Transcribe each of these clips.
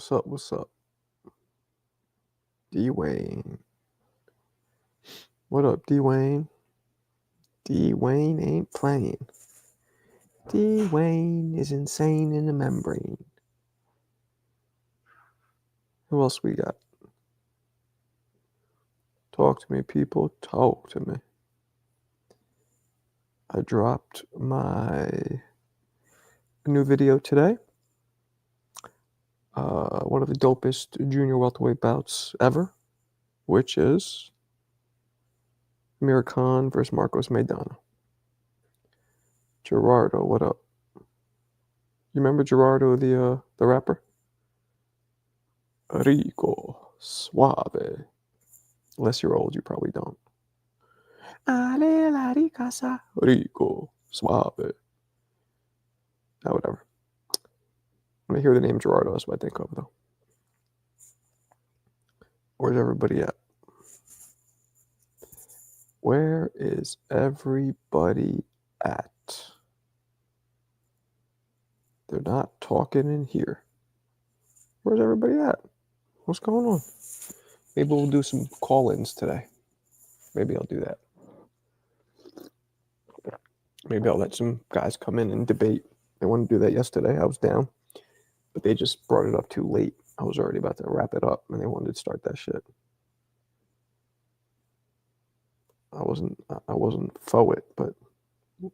What's up? What's up? D-Wayne. What up, D-Wayne? D-Wayne ain't playing. D-Wayne is insane in the membrane. Who else we got? Talk to me, people. Talk to me. I dropped my new video today. One of the dopest junior welterweight bouts ever, which is Amir Khan versus Marcos Maidana. Gerardo, what up? You remember Gerardo, the rapper? Rico Suave. Unless you're old, you probably don't. Ale la ricasa. Rico Suave. Oh, whatever. When I hear the name Gerardo, that's what I think of, though. Where's everybody at? Where is everybody at? They're not talking in here. Where's everybody at? What's going on? Maybe we'll do some call-ins today. Maybe I'll do that. Maybe I'll let some guys come in and debate. They wanted to do that yesterday. I was down. But they just brought it up too late. I was already about to wrap it up, and they wanted to start that shit. I wasn't for it, but if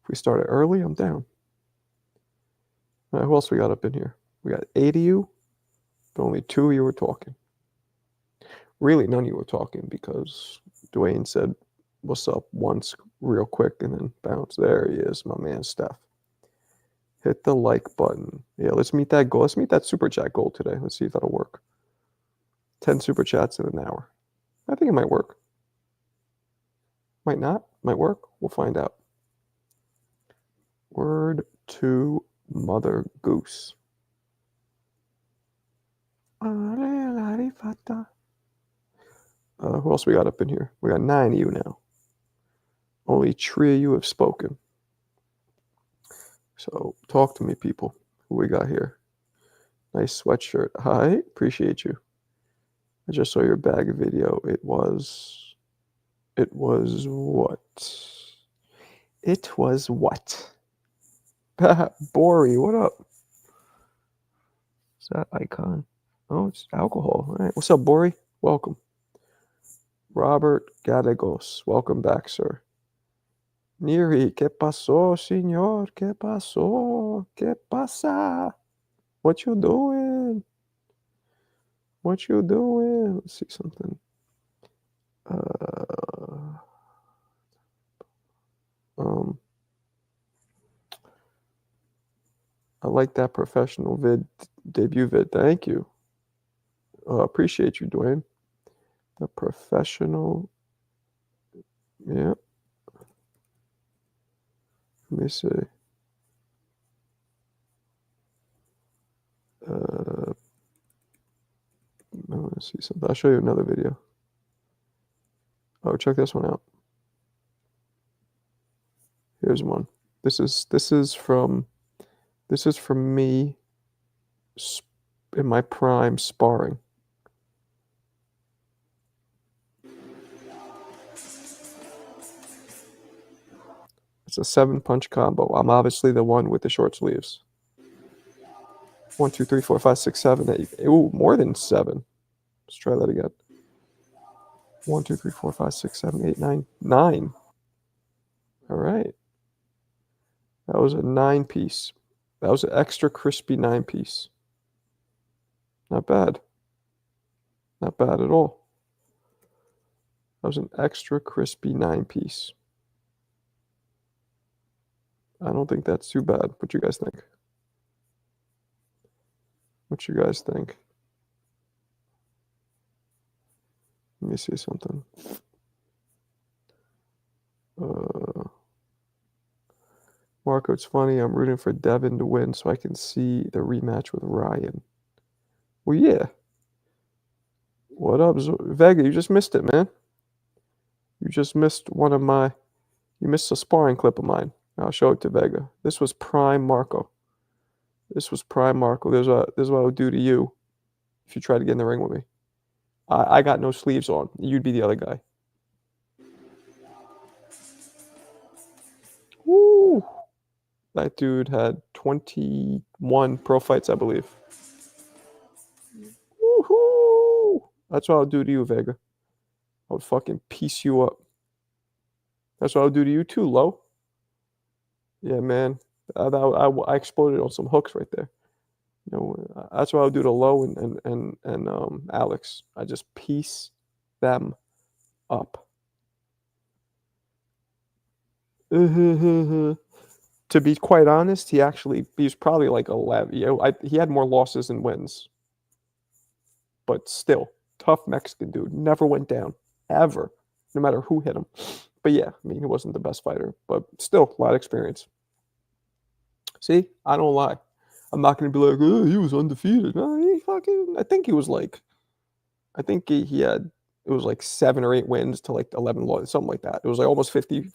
we started early, I'm down. All right, who else we got up in here? We got 8 of you, but only 2 of you were talking. Really, none of you were talking because Dwayne said, "What's up?" once real quick and then bounced. There he is, my man Steph. Hit the like button. Yeah, let's meet that goal. Let's meet that super chat goal today. Let's see if that'll work. 10 super chats in an hour. I think it might work. Might not. Might work. We'll find out. Word to Mother Goose. Who else we got up in here? We got 9 of you now. Only 3 of you have spoken. So talk to me, people. Who we got here? Nice sweatshirt. Hi, appreciate you. I just saw your bag video. It was what? It was what? Bori, what up? Is that icon? Oh, it's alcohol. All right. What's up, Bori? Welcome. Robert Gallegos. Welcome back, sir. Neri, ¿qué pasó, señor? ¿Qué pasó? ¿Qué pasa? What you doing? What you doing? Let's see something. I like that professional debut vid. Thank you. Appreciate you, Dwayne. The professional. Yeah. Let me see. I want to see something. I'll show you another video. Oh, check this one out. Here's one. This is from me in my prime sparring. It's a 7-punch combo. I'm obviously the one with the short sleeves. 1, 2, 3, 4, 5, 6, 7, 8. Ooh, more than 7. Let's try that again. 1, 2, 3, 4, 5, 6, 7, 8, 9. 9. All right. That was a 9-piece. That was an extra crispy 9-piece. Not bad. Not bad at all. That was an extra crispy 9-piece. I don't think that's too bad. What you guys think? What you guys think? Let me see something. Marco, it's funny. I'm rooting for Devin to win so I can see the rematch with Ryan. Well, yeah. What up, Vega? You just missed it, man. You just missed you missed a sparring clip of mine. I'll show it to Vega. This was prime Marco. This is what I would do to you if you try to get in the ring with me. I got no sleeves on. You'd be the other guy. Woo! That dude had 21 pro fights, I believe. Woohoo! That's what I would do to you, Vega. I would fucking piece you up. That's what I would do to you too, Low. Yeah, man. I exploded on some hooks right there. You know, that's what I would do to Low and Alex. I just piece them up. To be quite honest, he's probably like 11. You know, he had more losses than wins, but still, tough Mexican dude. Never went down, ever, no matter who hit him. But yeah, I mean, he wasn't the best fighter, but still, a lot of experience. See, I don't lie. I'm not going to be like, oh, he was undefeated. No, he fucking. I think he was like, I think he had, it was like 7 or 8 wins to like 11 losses, something like that. It was like almost 50.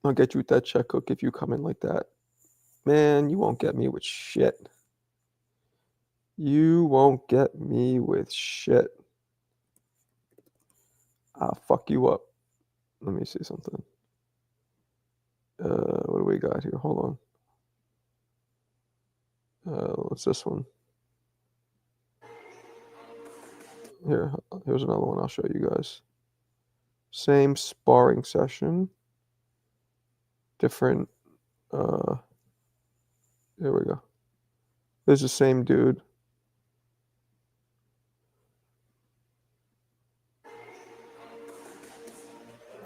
I'll get you with that check hook if you come in like that. Man, you won't get me with shit. You won't get me with shit. I'll fuck you up. Let me see something. What do we got here? Hold on. What's this one? Here's another one I'll show you guys. Same sparring session. Different. Here we go. This is the same dude.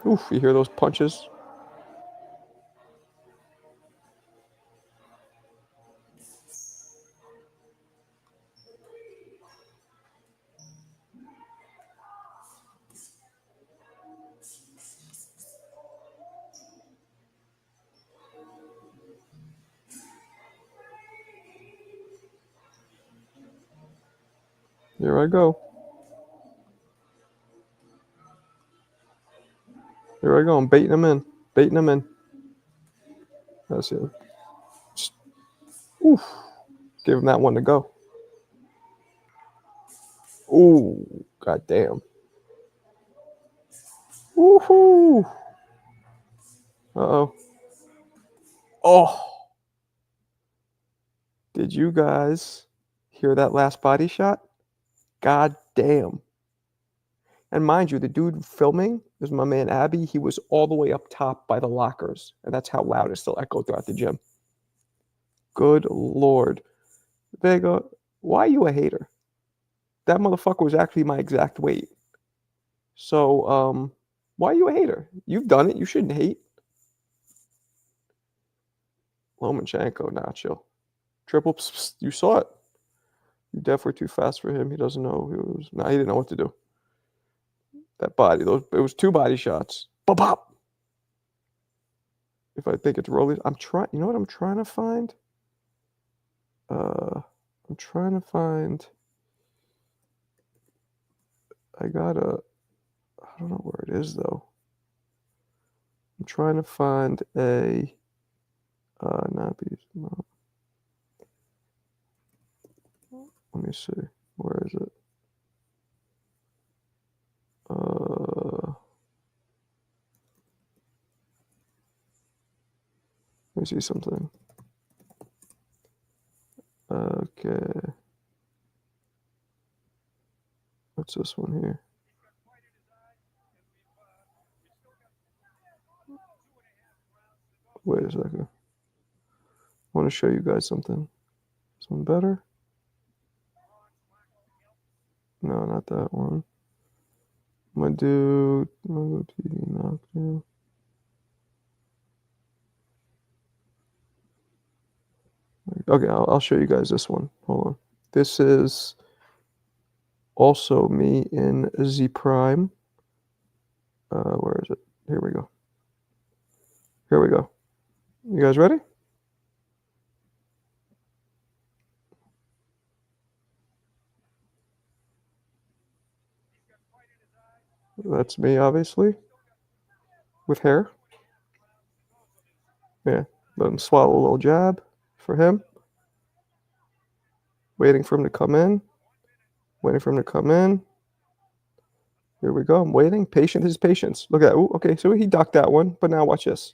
Oof, you hear those punches? Here I go. Here I go. I'm baiting him in. Baiting him in. That's it. Oof. Give him that one to go. Ooh, goddamn. Woohoo! Uh-oh. Oh. Did you guys hear that last body shot? God damn. And mind you, the dude filming is my man Abby. He was all the way up top by the lockers. And that's how loud it still echoed throughout the gym. Good Lord. Vega, why are you a hater? That motherfucker was actually my exact weight. So, why are you a hater? You've done it. You shouldn't hate. Lomachenko, nah, chill. Triple, you saw it. You definitely too fast for him. He doesn't know. He didn't know what to do. That body, it was 2 body shots. Pop, pop. If I think it's Rolly, you know what I'm trying to find? I'm trying to find, I don't know where it is though. I'm trying to find a, no. Let me see. Where is it? Let me see something. Okay. What's this one here? Wait a second. I want to show you guys something. Something better? No, not that one. I'm gonna do TV knockdown. Okay, I'll show you guys this one. Hold on. This is also me in Z Prime. Where is it? Here we go. Here we go. You guys ready? That's me, obviously, with hair. Yeah, let him swallow a little jab for him. Waiting for him to come in. Waiting for him to come in. Here we go. I'm waiting. Patient his patience. Look at that. Ooh, okay, so he ducked that one, but now watch this.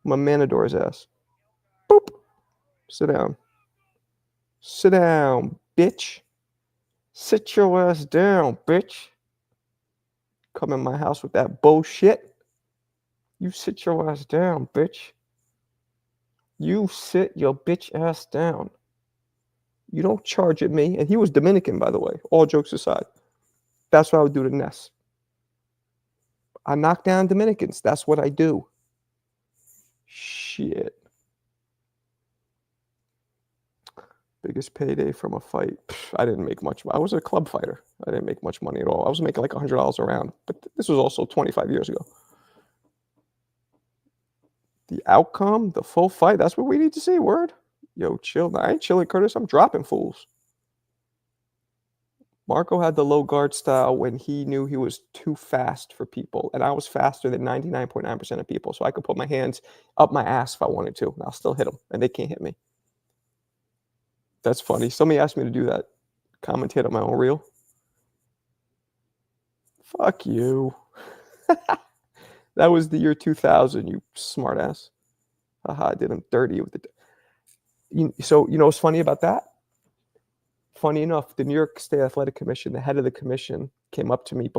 My Manador's ass. Boop. Sit down. Sit down, bitch. Sit your ass down, bitch. Come in my house with that bullshit. You sit your ass down, bitch. You sit your bitch ass down. You don't charge at me. And he was Dominican, by the way, all jokes aside. That's what I would do to Ness. I knock down Dominicans. That's what I do. Shit. Biggest payday from a fight. I didn't make much. I was a club fighter. I didn't make much money at all. I was making like $100 a round. But this was also 25 years ago. The outcome, the full fight, that's what we need to see. Word. Yo, chill. I ain't chilling, Curtis. I'm dropping fools. Marco had the low guard style when he knew he was too fast for people. And I was faster than 99.9% of people. So I could put my hands up my ass if I wanted to. And I'll still hit them. And they can't hit me. That's funny. Somebody asked me to do that. Commentate on my own reel. Fuck you. That was the year 2000, you smartass. Haha, I did him dirty with the. So, you know what's funny about that? Funny enough, the New York State Athletic Commission, the head of the commission, came up to me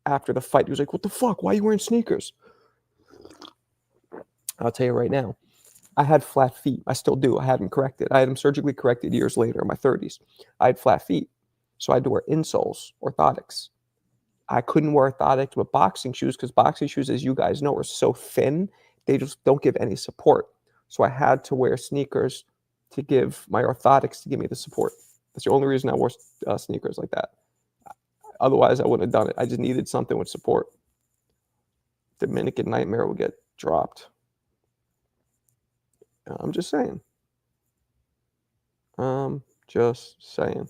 after the fight. He was like, "What the fuck? Why are you wearing sneakers?" I'll tell you right now. I had flat feet. I still do. I had them corrected. I had them surgically corrected years later in my 30s. I had flat feet. So I had to wear insoles, orthotics. I couldn't wear orthotics with boxing shoes because boxing shoes, as you guys know, are so thin. They just don't give any support. So I had to wear sneakers to give my orthotics to give me the support. That's the only reason I wore sneakers like that. Otherwise, I wouldn't have done it. I just needed something with support. Dominican Nightmare would get dropped. I'm just saying. Just saying.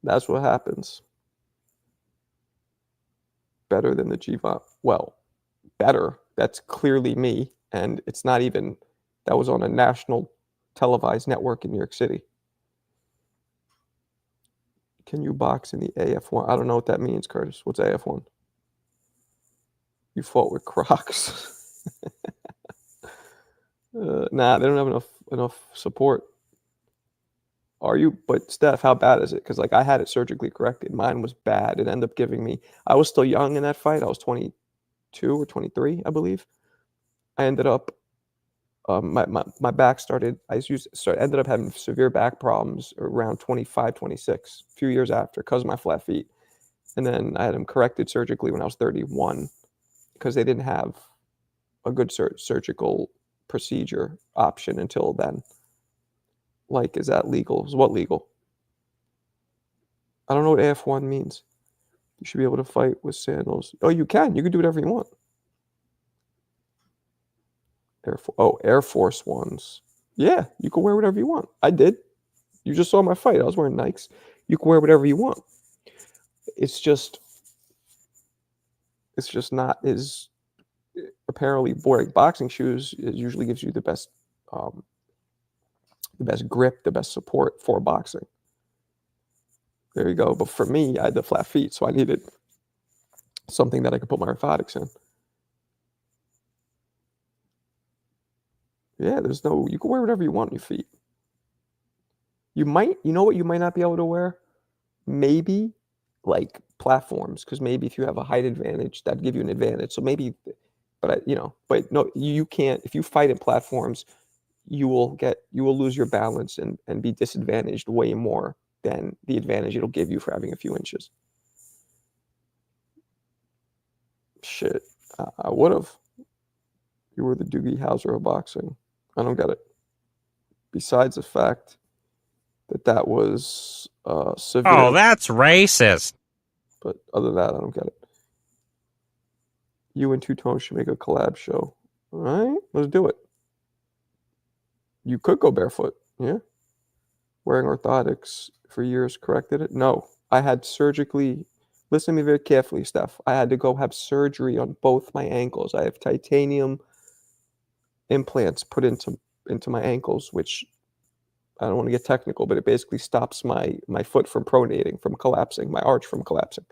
That's what happens. Better than the GVOP. Well, better. That's clearly me. And it's not even, that was on a national televised network in New York City. Can you box in the AF1? I don't know what that means, Curtis. What's AF1? You fought with Crocs. Nah, they don't have enough support. Are you? But Steph, how bad is it? Because like I had it surgically corrected. Mine was bad. It ended up giving me. I was still young in that fight. I was 22 or 23, I believe. I ended up. My back started. Ended up having severe back problems around 25, 26, a few years after, because of my flat feet. And then I had them corrected surgically when I was 31, because they didn't have a good surgical procedure option until then. Like, is that legal? Is what legal? I don't know what AF1 means. You should be able to fight with sandals. Oh, you can. You can do whatever you want. Air Force Ones. Yeah, you can wear whatever you want. I did. You just saw my fight. I was wearing Nikes. You can wear whatever you want. It's just not as apparently wearing boxing shoes. It usually gives you the best grip, the best support for boxing. There you go. But for me, I had the flat feet, so I needed something that I could put my orthotics in. Yeah, you can wear whatever you want on your feet. You know what you might not be able to wear? Maybe like platforms, because maybe if you have a height advantage, that'd give you an advantage. So maybe, but no, you can't. If you fight in platforms, you will lose your balance and be disadvantaged way more than the advantage it'll give you for having a few inches. Shit, I would have. You were the Doogie Howser of boxing. I don't get it. Besides the fact that was severe. Oh, that's racist. But other than that, I don't get it. You and Two Tones should make a collab show. All right, let's do it. You could go barefoot, yeah. Wearing orthotics for years corrected it? No, I had surgically. Listen to me very carefully, Steph. I had to go have surgery on both my ankles. I have titanium implants put into my ankles, which I don't want to get technical, but it basically stops my foot from pronating, from collapsing, my arch from collapsing.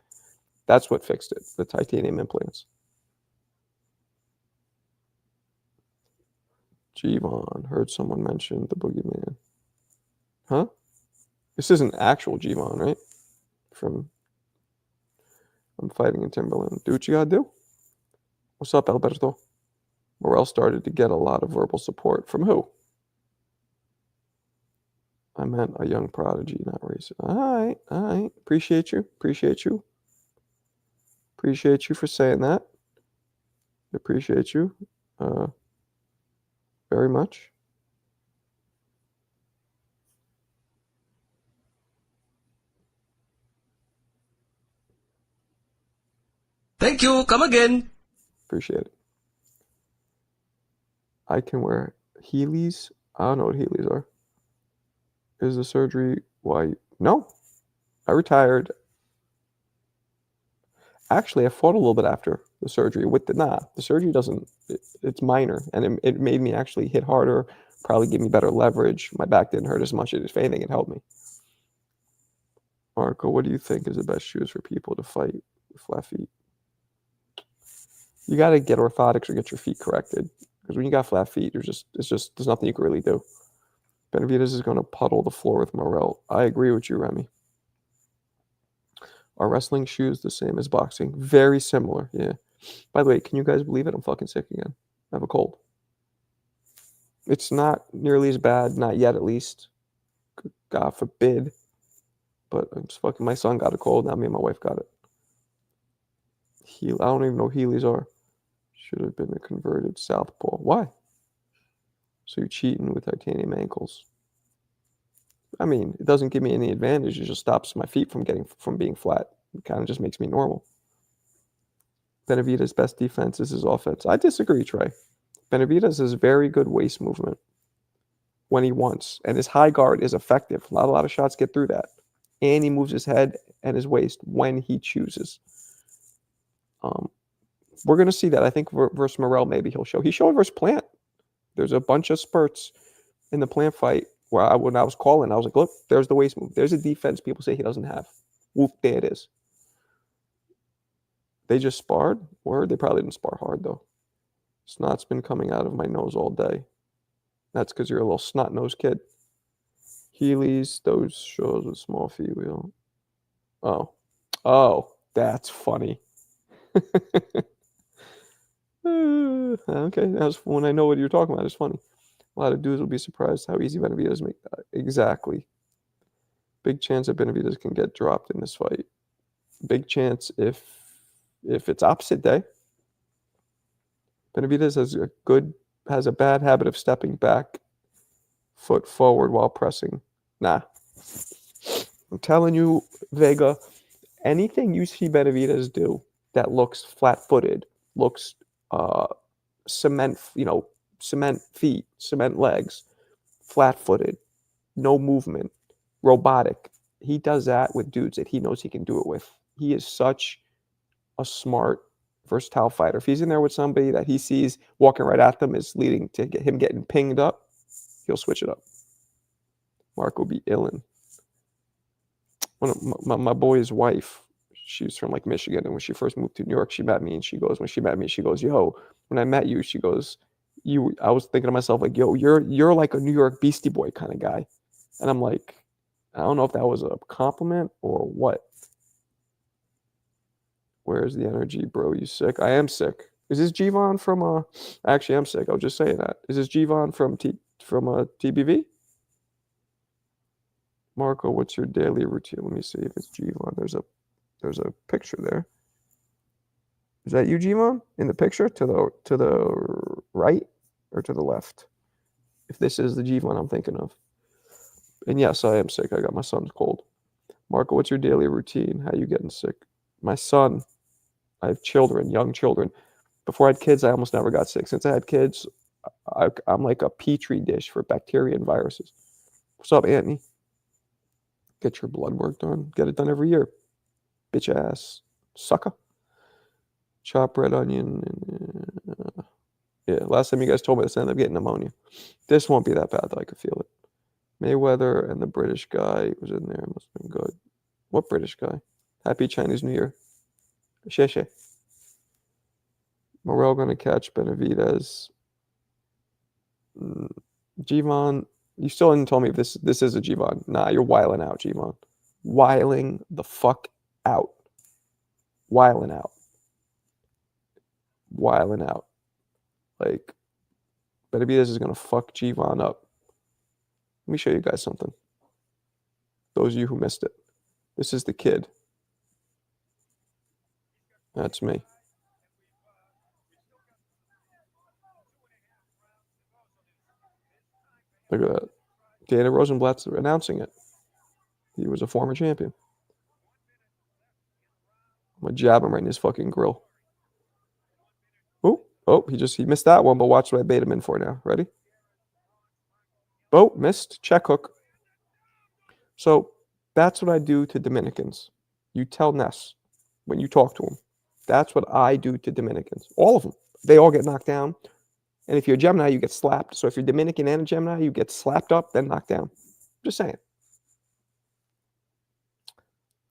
That's what fixed it, the titanium implants. Gvon, heard someone mention the boogeyman. Huh? This isn't actual Gvon, right? From I'm fighting in Timberland. Do what you gotta do. What's up, Alberto? Morrell started to get a lot of verbal support. From who? I meant a young prodigy, not racist. All right. Appreciate you. Appreciate you for saying that. Appreciate you very much. Thank you. Come again. Appreciate it. I can wear Heelys. I don't know what Heelys are. Is the surgery why? No. I retired. Actually, I fought a little bit after the surgery with the surgery doesn't, it's minor, and it made me actually hit harder, probably give me better leverage. My back didn't hurt as much. If anything, it helped me. Marco, what do you think is the best shoes for people to fight with flat feet? You got to get orthotics or get your feet corrected, because when you got flat feet, there's nothing you can really do. Benavidez is going to puddle the floor with Morrell. I agree with you, Remy. Are wrestling shoes the same as boxing? Very similar, yeah. By the way, can you guys believe it? I'm fucking sick again. I have a cold. It's not nearly as bad, not yet at least. God forbid. But I'm just fucking, my son got a cold, now me and my wife got it. I don't even know what Heelys are. Should have been a converted southpaw. Why? So you're cheating with titanium ankles. I mean, it doesn't give me any advantage. It just stops my feet from being flat. It kind of just makes me normal. Benavidez' best defense is his offense. I disagree, Trey. Benavidez has very good waist movement when he wants, and his high guard is effective. Not a lot of shots get through that. And he moves his head and his waist when he chooses. We're going to see that. I think versus Morrell, maybe he'll show. He showed versus Plant. There's a bunch of spurts in the Plant fight where when I was calling, I was like, look, there's the waist move. There's a defense people say he doesn't have. Whoop, there it is. They just sparred? Word? They probably didn't spar hard, though. Snot's been coming out of my nose all day. That's because you're a little snot-nosed kid. Heelys, those shows with small feet wheel. Oh, that's funny. Okay, that's when I know what you're talking about. It's funny. A lot of dudes will be surprised how easy Benavidez make that. Exactly. Big chance that Benavidez can get dropped in this fight. Big chance if it's opposite day. Benavidez has a bad habit of stepping back, foot forward while pressing. Nah. I'm telling you, Vega, anything you see Benavidez do that looks flat-footed, looks cement feet, cement legs, flat-footed, no movement, robotic. He does that with dudes that he knows he can do it with. He is such a smart, versatile fighter. If he's in there with somebody that he sees walking right at them is leading to him getting pinged up, he'll switch it up. Marco be illin. My boy's wife, she's from like Michigan, and when she first moved to New York, she met me, and she goes, yo, when I met you, she goes, I was thinking to myself, like, yo, you're like a New York Beastie Boy kind of guy. And I'm like, I don't know if that was a compliment or what. Where's the energy, bro? You sick? I am sick. Is this Gvon from actually I'm sick. I was just saying that. Is this Gvon from TBV? Marco, what's your daily routine? Let me see if it's Gvon. There's a picture there. Is that you, Gvon? In the picture? To the right or to the left? If this is the Gvon I'm thinking of. And yes, I am sick. I got my son's cold. Marco, what's your daily routine? How you getting sick? My son, I have children, young children. Before I had kids, I almost never got sick. Since I had kids, I'm like a petri dish for bacteria and viruses. What's up, Anthony? Get your blood work done. Get it done every year. Bitch ass sucker. Chop red onion. Yeah, last time you guys told me this, I ended up getting pneumonia. This won't be that bad, though. I could feel it. Mayweather and the British guy was in there. Must have been good. What British guy? Happy Chinese New Year. Sheshe. Morrell going to catch Benavidez. Givon, you still didn't tell me if this is a Givon. Nah, you're wiling out, Givon. Wiling the fuck out. Wiling out. Wiling out. Like, Benavidez is going to fuck Givon up. Let me show you guys something. Those of you who missed it. This is the kid. That's me. Look at that. Dana Rosenblatt's announcing it. He was a former champion. I'm going to jab him right in his fucking grill. Oh, he missed that one, but watch what I bait him in for now. Ready? Oh, missed. Check hook. So that's what I do to Dominicans. You tell Ness when you talk to him. That's what I do to Dominicans. All of them. They all get knocked down. And if you're a Gemini, you get slapped. So if you're Dominican and a Gemini, you get slapped up, then knocked down. Just saying.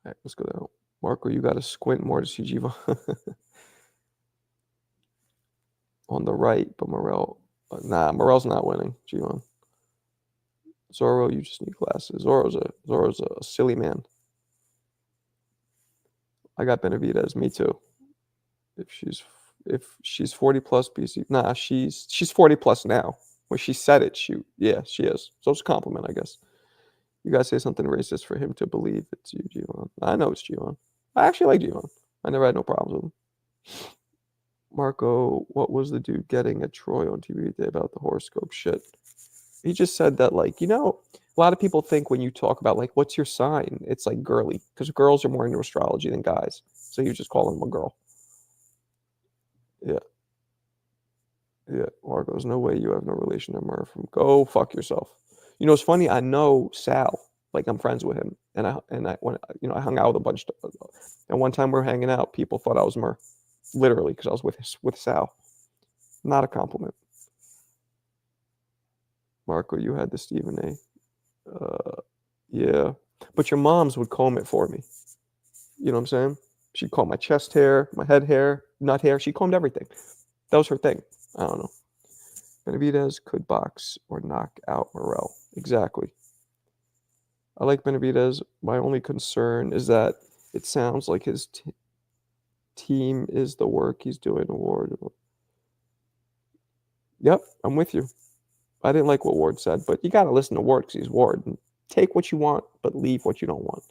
All right, let's go down. Marco, you got to squint more to see Givon. On the right, but Morrell. Nah, Morrell's not winning, Givon. Zorro, you just need glasses. Zorro's a silly man. I got Benavidez. Me too. If she's 40 plus BC, nah, she's 40 plus now. When she said it, she is. So it's a compliment, I guess. You guys say something racist for him to believe it's you, Givon. I know it's Givon. I actually like Givon. I never had no problems with him. Marco, what was the dude getting at Troy on TV today about the horoscope shit? He just said that, like, a lot of people think when you talk about, like, what's your sign? It's, like, girly. Because girls are more into astrology than guys. So you just call them a girl. Yeah. Yeah. Marco's, no way you have no relation to Murph. Go fuck yourself. It's funny. I know Sal. Like, I'm friends with him. And I hung out with a bunch of, and one time we were hanging out, people thought I was Murph. Literally, because I was with Sal. Not a compliment. Marco, you had the Stephen A. Yeah. But your moms would comb it for me. You know what I'm saying? She'd comb my chest hair, my head hair, nut hair. She combed everything. That was her thing. I don't know. Benavidez could box or knock out Morrell. Exactly. I like Benavidez. My only concern is that it sounds like his team is the work he's doing award. Yep, I'm with you. I didn't like what Ward said, but you got to listen to Ward because he's Ward. And take what you want, but leave what you don't want.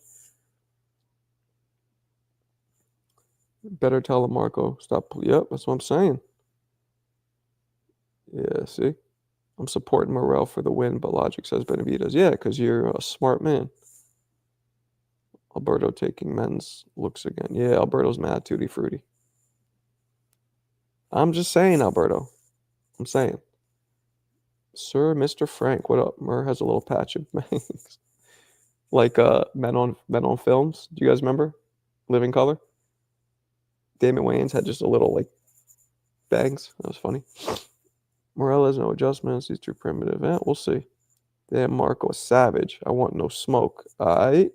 Better tell him, Marco. Stop. Yep, that's what I'm saying. Yeah, see? I'm supporting Morrell for the win, but logic says Benavidez. Yeah, because you're a smart man. Alberto taking men's looks again. Yeah, Alberto's mad, tutti frutti. I'm just saying, Alberto. I'm saying. Sir, Mr. Frank, what up? Murr has a little patch of bangs. Like Men on Films. Do you guys remember? Living Color? Damon Wayans had just a little, like, bangs. That was funny. Morrell has no adjustments. He's too primitive. We'll see. Damn, Marco, a savage. I want no smoke. What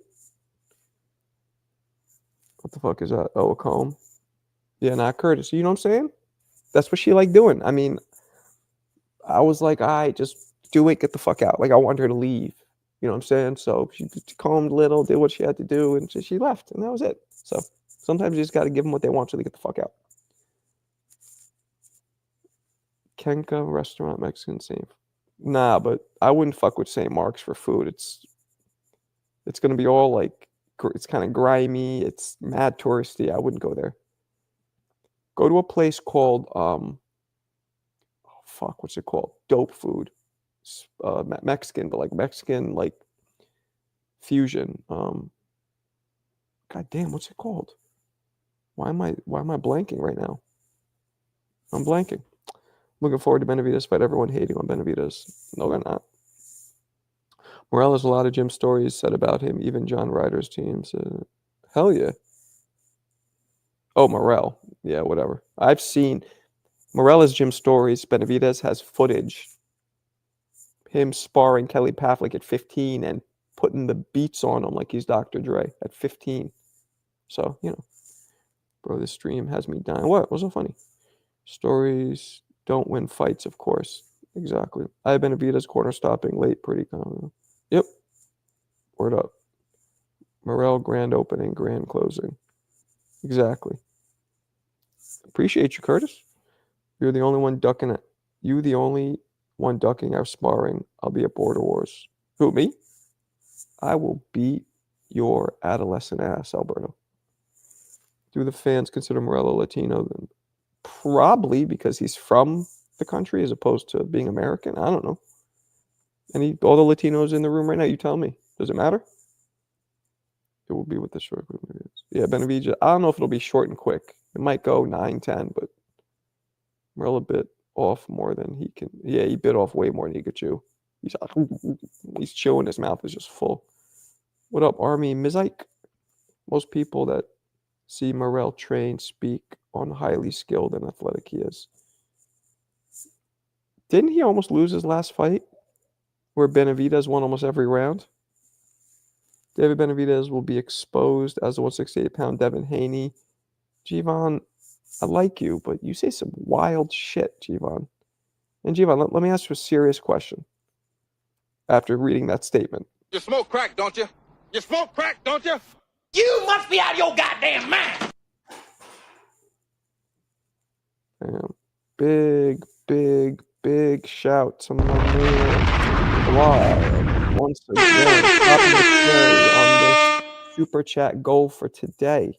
the fuck is that? Oh, a comb. Yeah, not Curtis. You know what I'm saying? That's what she liked doing. I mean, I was like, just do it. Get the fuck out. Like, I wanted her to leave. You know what I'm saying? So she combed a little, did what she had to do, and she left. And that was it. So sometimes you just got to give them what they want so they get the fuck out. Kenka restaurant, Mexican, same. Nah, but I wouldn't fuck with St. Mark's for food. It's going to be all, like, it's kind of grimy. It's mad touristy. I wouldn't go there. Go to a place called, what's it called? Dope food. Mexican, but like Mexican, like, fusion. God damn, what's it called? Why am I blanking right now? I'm blanking. Looking forward to Benavidez fight. Everyone hating on Benavidez. No, they're not. Morrell has a lot of gym stories said about him. Even John Ryder's teams. Hell yeah. Oh, Morrell. Yeah, whatever. I've seen Morrell has gym stories. Benavidez has footage. him sparring Kelly Pavlik at 15 and putting the beats on him like he's Dr. Dre at 15. So, bro, this stream has me dying. What? What's so funny? Stories don't win fights, of course. Exactly. I have Benavidez corner stopping late, pretty common. Yep. Word up. Morrell grand opening, grand closing. Exactly. Appreciate you, Curtis. You're the only one ducking it. You the only one ducking our sparring. I'll be at Border Wars. Who, me? I will beat your adolescent ass, Alberto. Do the fans consider Morrell a Latino? Then probably because he's from the country as opposed to being American. I don't know. All the Latinos in the room right now, you tell me. Does it matter? It will be with the short. Yeah, Benavidez. I don't know if it'll be short and quick. It might go 9-10, but Morrell a bit off more than he can. Yeah, he bit off way more than he could chew. He's chewing. His mouth is just full. What up, Army Mizike? Most people that see Morrell train speak on highly skilled and athletic he is. Didn't he almost lose his last fight where Benavidez won almost every round? David Benavidez will be exposed as the 168-pound Devin Haney. Jivon, I like you, but you say some wild shit, Jivon. And Jivon, let me ask you a serious question after reading that statement. You smoke crack, don't you? You smoke crack, don't you? You must be out of your goddamn mind. Big shout to my man Vlad once again. Topping the cherry on this super chat goal for today.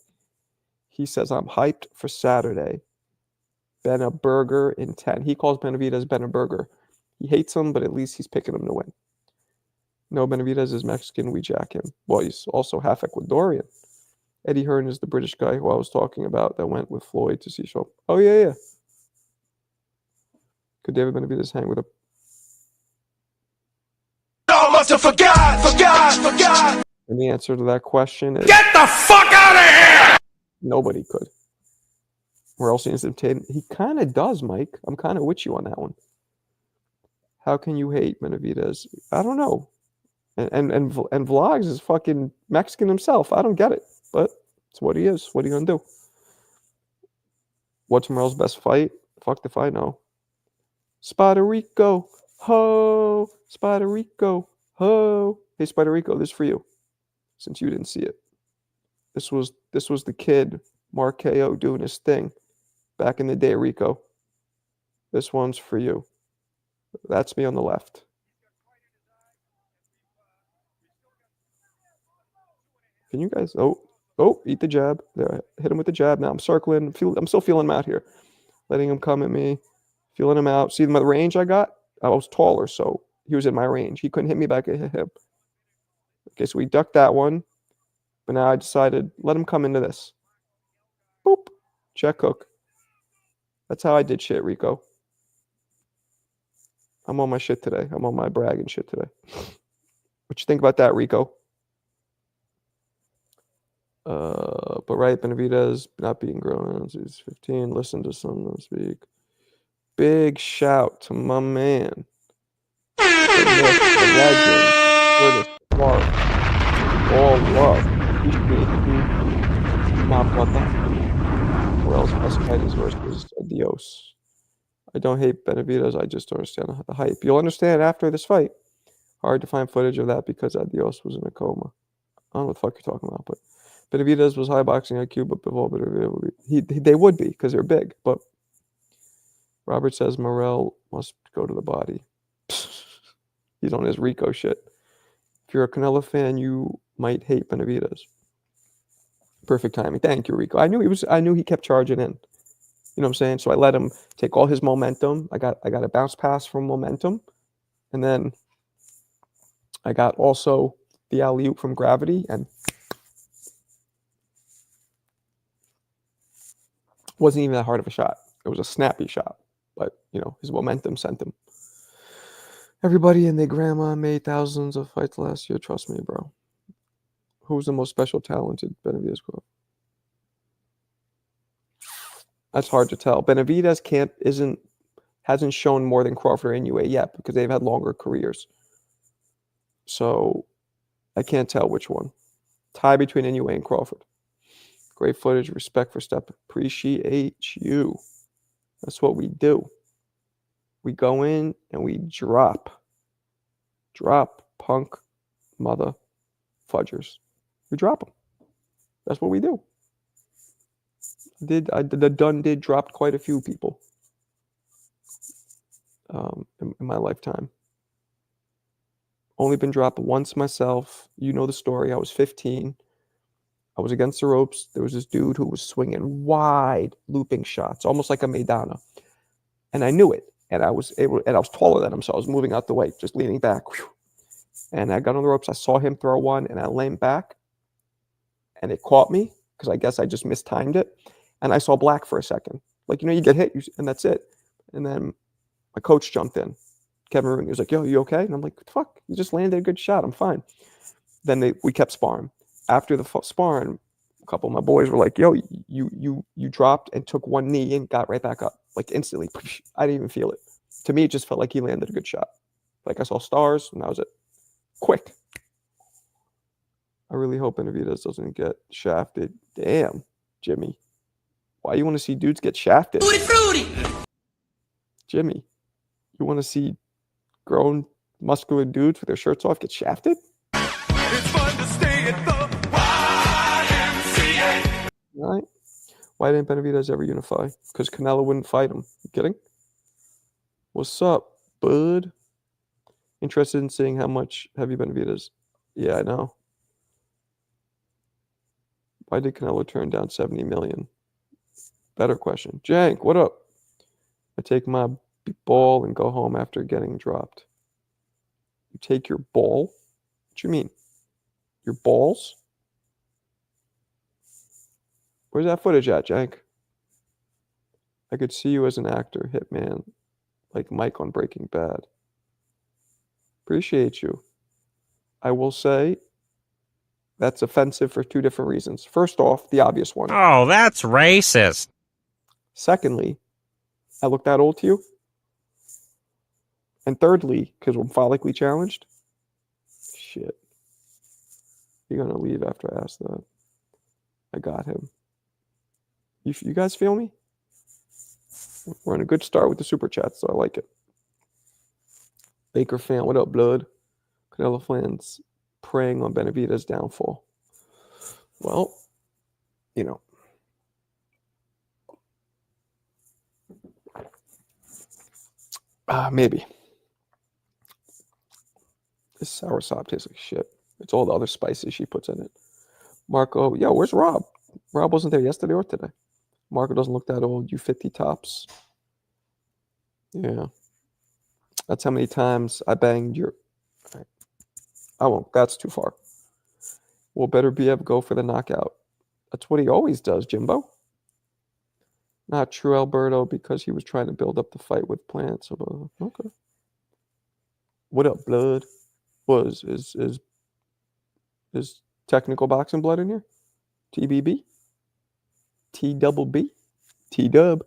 He says, I'm hyped for Saturday. Bena Burger in 10. He calls Benavidez Bena Burger. He hates him, but at least he's picking him to win. No, Benavidez is Mexican. We jack him. Well, he's also half Ecuadorian. Eddie Hearn is the British guy who I was talking about that went with Floyd to see show. Oh, yeah. Could David Benavidez hang with a... I must have forgot. And the answer to that question is... Get the fuck out of here! Nobody could. Or else he kind of does, Mike. I'm kind of with you on that one. How can you hate Benavidez? I don't know. And Vlogs is fucking Mexican himself. I don't get it, but it's what he is. What are you gonna do? What's Morrell's best fight? Fuck the fight, no. Spiderico, ho! Spiderico, ho! Hey, Spiderico, this is for you. Since you didn't see it, this was the kid Markeo doing his thing back in the day, Rico. This one's for you. That's me on the left. Can you guys? Oh! Eat the jab. There, hit him with the jab. Now I'm circling. I'm still feeling him out here. Letting him come at me. Feeling him out. See the range I got? I was taller, so he was in my range. He couldn't hit me back. I hit him. Okay, so we ducked that one. But now I decided, let him come into this. Boop. Check hook. That's how I did shit, Rico. I'm on my shit today. I'm on my bragging shit today. What you think about that, Rico? But right, Benavidez not being grown since 15. Listen to someone speak. Big shout to my man. The legend. Curtis Clark. All love. My brother. Morrell's best fight is versus Adios. I don't hate Benavidez. I just don't understand the hype. You'll understand after this fight. Hard to find footage of that because Adios was in a coma. I don't know what the fuck you're talking about, but Benavidez was high boxing IQ, but Bivol, they would be because they're big. But Robert says Morrell must go to the body. He's on his Rico shit. If you're a Canelo fan, you might hate Benavidez. Perfect timing. Thank you, Rico. I knew he kept charging in. You know what I'm saying? So I let him take all his momentum. I got a bounce pass from momentum. And then I got also the alley-oop from gravity, and wasn't even that hard of a shot. It was a snappy shot, but his momentum sent him. Everybody and their grandma made thousands of fights last year. Trust me, bro. Who's the most special, talented Benavidez group? That's hard to tell. Benavidez isn't hasn't shown more than Crawford or Inoue yet because they've had longer careers. So I can't tell which one. Tie between Inoue and Crawford. Great footage, respect for Step. Appreciate you. That's what we do. We go in and we drop. Drop punk mother fudgers. We drop them. That's what we do. The Dun did drop quite a few people in my lifetime. Only been dropped once myself. You know the story. I was 15. I was against the ropes. There was this dude who was swinging wide looping shots, almost like a Maidana. And I knew it. And I was taller than him, so I was moving out the way, just leaning back. Whew. And I got on the ropes. I saw him throw one, and I leaned back. And it caught me, because I guess I just mistimed it. And I saw black for a second. Like, you get hit, and that's it. And then my coach jumped in. Kevin Rooney was like, yo, you okay? And I'm like, fuck, you just landed a good shot. I'm fine. Then we kept sparring. After the sparring, a couple of my boys were like, yo, you dropped and took one knee and got right back up. Like instantly. I didn't even feel it. To me, it just felt like he landed a good shot. Like I saw stars, and that was it. Quick. I really hope Benavidez doesn't get shafted. Damn, Jimmy. Why you want to see dudes get shafted? Fruity! Jimmy, you want to see grown, muscular dudes with their shirts off get shafted? It's fun to stay at the YMCA. Right? Why didn't Benavidez ever unify? Because Canelo wouldn't fight him. You kidding? What's up, bud? Interested in seeing how much heavy Benavidez? Yeah, I know. Why did Canelo turn down 70 million? Better question. Jank, what up? I take my ball and go home after getting dropped. You take your ball? What you mean? Your balls? Where's that footage at, Jank? I could see you as an actor, hitman, like Mike on Breaking Bad. Appreciate you. I will say that's offensive for two different reasons. First off, the obvious one. Oh, that's racist. Secondly, I look that old to you. And thirdly, because I'm follically challenged. Shit. You're going to leave after I ask that. I got him. You guys feel me? We're on a good start with the super chat, so I like it. Baker fan, what up, blood? Canelo fans preying on Benavidez' downfall. Well, maybe. This soursop tastes like shit. It's all the other spices she puts in it. Marco, yo, where's Rob? Rob wasn't there yesterday or today. Marco doesn't look that old. You 50 tops. Yeah. That's how many times I banged your... Right. I won't. That's too far. Well, better BF go for the knockout. That's what he always does, Jimbo. Not true, Alberto, because he was trying to build up the fight with plants. Okay. What up, blood? Was is technical boxing blood in here? TBB? T-double-B? T-dub?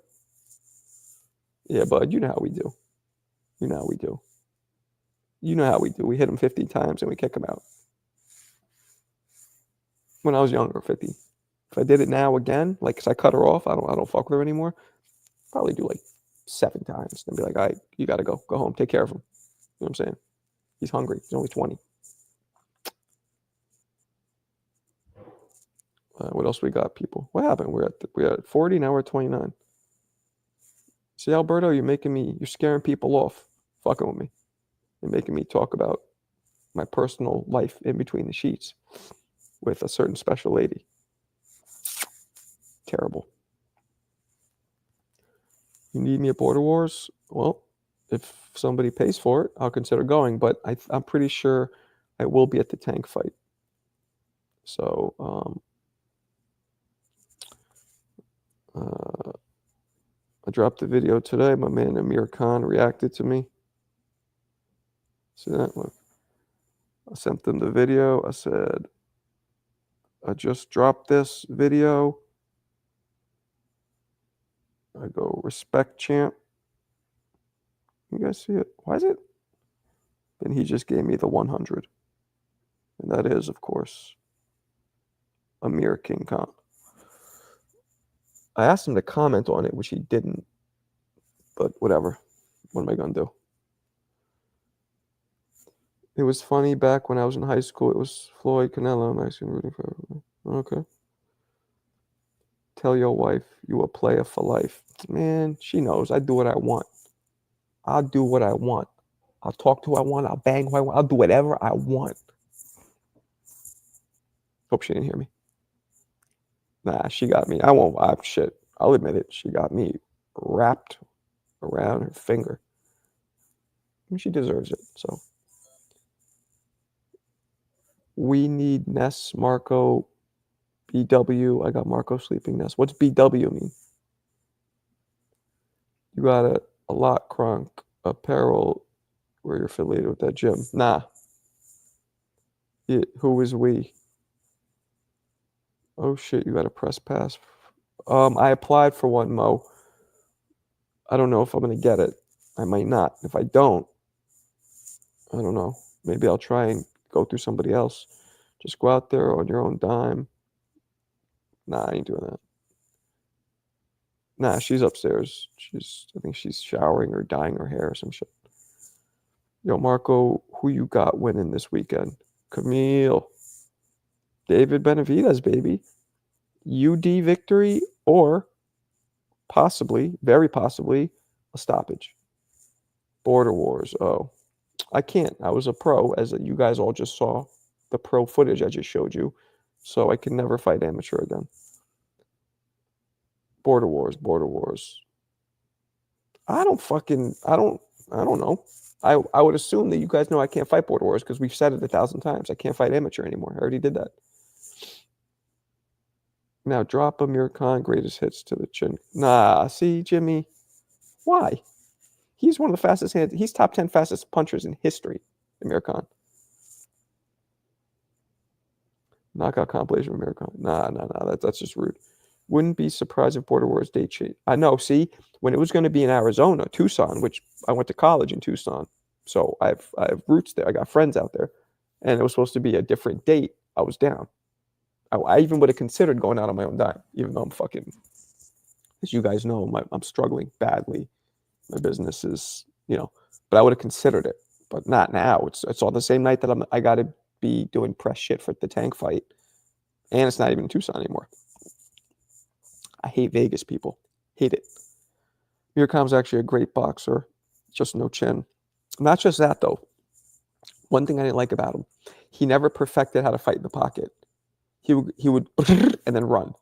Yeah, bud, you know how we do. You know how we do. You know how we do. We hit him 50 times and we kick him out. When I was younger, 50. If I did it now again, like, because I cut her off, I don't fuck with her anymore. Probably do like 7 times. Then be like, all right, you got to go. Go home. Take care of him. You know what I'm saying? He's hungry. He's only 20. What else we got, people? What happened? We're at 40, now we're at 29. See, Alberto, you're scaring people off, fucking with me. You're making me talk about my personal life in between the sheets with a certain special lady. Terrible. You need me at Border Wars? Well, if somebody pays for it, I'll consider going, but I'm pretty sure I will be at the tank fight. So, I dropped the video today. My man Amir Khan reacted to me. See that? Look. I sent them the video. I said, I just dropped this video. I go, respect, champ. You guys see it? Why is it? Then he just gave me the 100. And that is, of course, Amir King Khan. I asked him to comment on it, which he didn't. But whatever. What am I going to do? It was funny back when I was in high school. It was Floyd, Canelo, Mexican rooting for everyone. Okay. Tell your wife you a player for life. Man, she knows. I do what I want. I'll do what I want. I'll talk to who I want. I'll bang who I want. I'll do whatever I want. Hope she didn't hear me. Nah, she got me. I won't. Shit. I'll admit it. She got me wrapped around her finger. And she deserves it. So we need Ness, Marco, BW. I got Marco sleeping Ness. What's BW mean? You got a lot, Kronk. Apparel where you're affiliated with that gym. Nah. Who is we? Oh shit, you got a press pass. I applied for one, Mo. I don't know if I'm gonna get it. I might not. If I don't, I don't know. Maybe I'll try and go through somebody else. Just go out there on your own dime. Nah, I ain't doing that. Nah, she's upstairs. I think she's showering or dyeing her hair or some shit. Yo, Marco, who you got winning this weekend? Camille. David Benavidez, baby. UD victory or possibly, very possibly, a stoppage. Border Wars. Oh, I can't. I was a pro, as you guys all just saw the pro footage I just showed you. So I can never fight amateur again. Border Wars, Border Wars. I don't know. I would assume that you guys know I can't fight Border Wars because we've said it 1,000 times. I can't fight amateur anymore. I already did that. Now drop Amir Khan greatest hits to the chin. Nah, see, Jimmy. Why? He's one of the fastest hands. He's top 10 fastest punchers in history, Amir Khan. Knockout compilation of Amir Khan. Nah. That's just rude. Wouldn't be surprised if Border Wars date change. I know. See, when it was going to be in Arizona, Tucson, which I went to college in Tucson, so I have roots there. I got friends out there, and it was supposed to be a different date. I was down. I even would have considered going out on my own dime, even though I'm fucking, as you guys know, I'm struggling badly. My business is, but I would have considered it, but not now. It's all the same night that I got to be doing press shit for the Tank fight, and it's not even in Tucson anymore. I hate Vegas, people. Hate it. Amir Khan's actually a great boxer, just no chin. Not just that, though. One thing I didn't like about him, he never perfected how to fight in the pocket. He would and then run.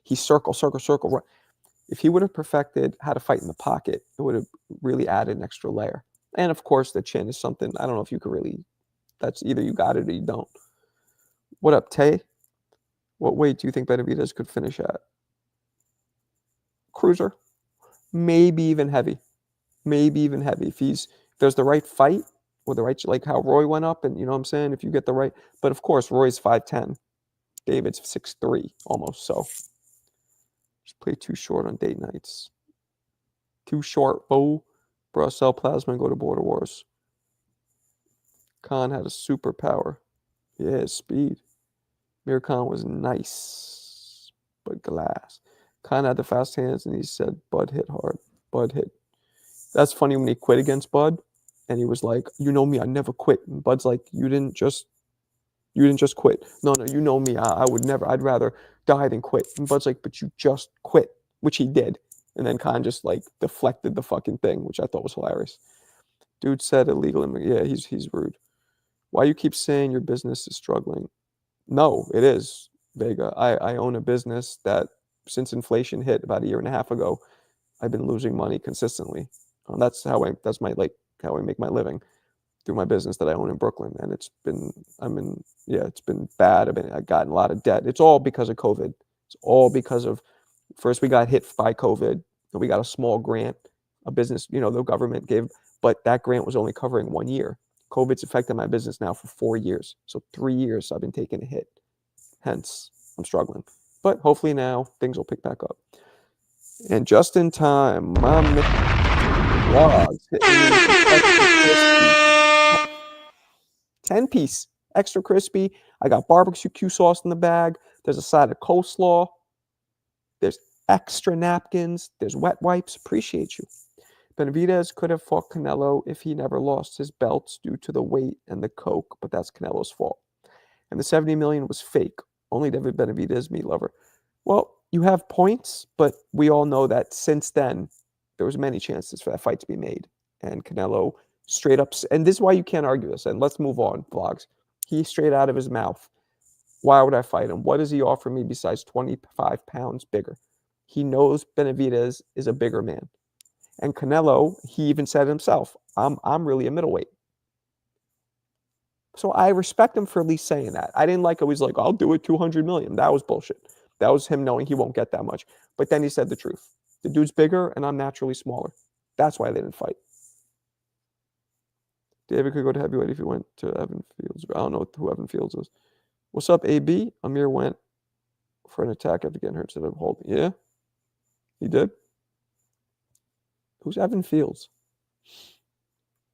He circle, run. If he would have perfected how to fight in the pocket, it would have really added an extra layer. And of course, the chin is something, I don't know if you could really, that's either you got it or you don't. What up, Tay? What weight do you think Benavidez could finish at? Cruiser. Maybe even heavy. If there's the right fight, or the right, like how Roy went up, and you know what I'm saying? If you get the right, but of course, Roy's 5'10". David's 6'3", almost, so. Just play too short on date nights. Too short. Oh, bro, sell plasma and go to Border Wars. Khan had a superpower. Yeah, speed. Amir Khan was nice, but glass. Khan had the fast hands, and he said Bud hit hard. Bud hit. That's funny when he quit against Bud, and he was like, "You know me, I never quit." And Bud's like, "You didn't just quit. No, you know me. I would never. I'd rather die than quit." And Bud's like, "But you just quit," which he did. And then Khan just like deflected the fucking thing, which I thought was hilarious. Dude said illegal. Yeah, he's rude. Why you keep saying your business is struggling? No, it is, Vega. I own a business that since inflation hit about a year and a half ago, I've been losing money consistently. That's how I make my living, through my business that I own in Brooklyn. And it's been bad. I've gotten a lot of debt. It's all because of COVID. It's all because of, first we got hit by COVID, and we got a small grant, a business, the government gave, but that grant was only covering 1 year. COVID's affected my business now for 4 years. So 3 years I've been taking a hit. Hence, I'm struggling. But hopefully now things will pick back up. And just in time, Vlogs hitting me with the extra crispy 10-piece extra crispy. I got barbecue sauce in the bag. There's a side of coleslaw. There's extra napkins. There's wet wipes. Appreciate you. Benavidez could have fought Canelo if he never lost his belts due to the weight and the coke, but that's Canelo's fault. And the 70 million was fake. Only David Benavidez, meat lover. Well, you have points, but we all know that since then, there was many chances for that fight to be made. And Canelo straight up, and this is why you can't argue this. And let's move on, vlogs. He straight out of his mouth. Why would I fight him? What does he offer me besides 25 pounds bigger? He knows Benavidez is a bigger man. And Canelo, he even said himself, I'm really a middleweight. So I respect him for at least saying that. I didn't like it. He's like, I'll do it 200 million. That was bullshit. That was him knowing he won't get that much. But then he said the truth. The dude's bigger and I'm naturally smaller. That's why they didn't fight. David could go to heavyweight if he went to Evan Fields. I don't know who Evan Fields is. What's up, AB? Amir went for an attack after getting hurt instead of holding. Yeah, he did. Who's Evan Fields?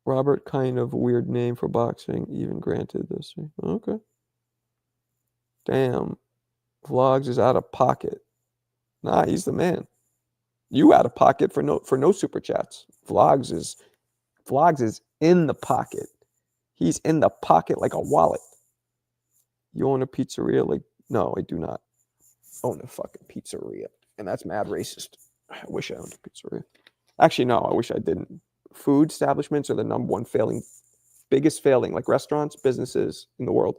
Robert, kind of a weird name for boxing, even granted this. Okay. Damn. Vlogs is out of pocket. Nah, he's the man. You out of pocket for no super chats. Vlogs is in the pocket. He's in the pocket like a wallet. You own a pizzeria? Like, no, I do not own a fucking pizzeria. And that's mad racist. I wish I owned a pizzeria. Actually, no, I wish I didn't. Food establishments are the number one biggest failing, like restaurants, businesses in the world.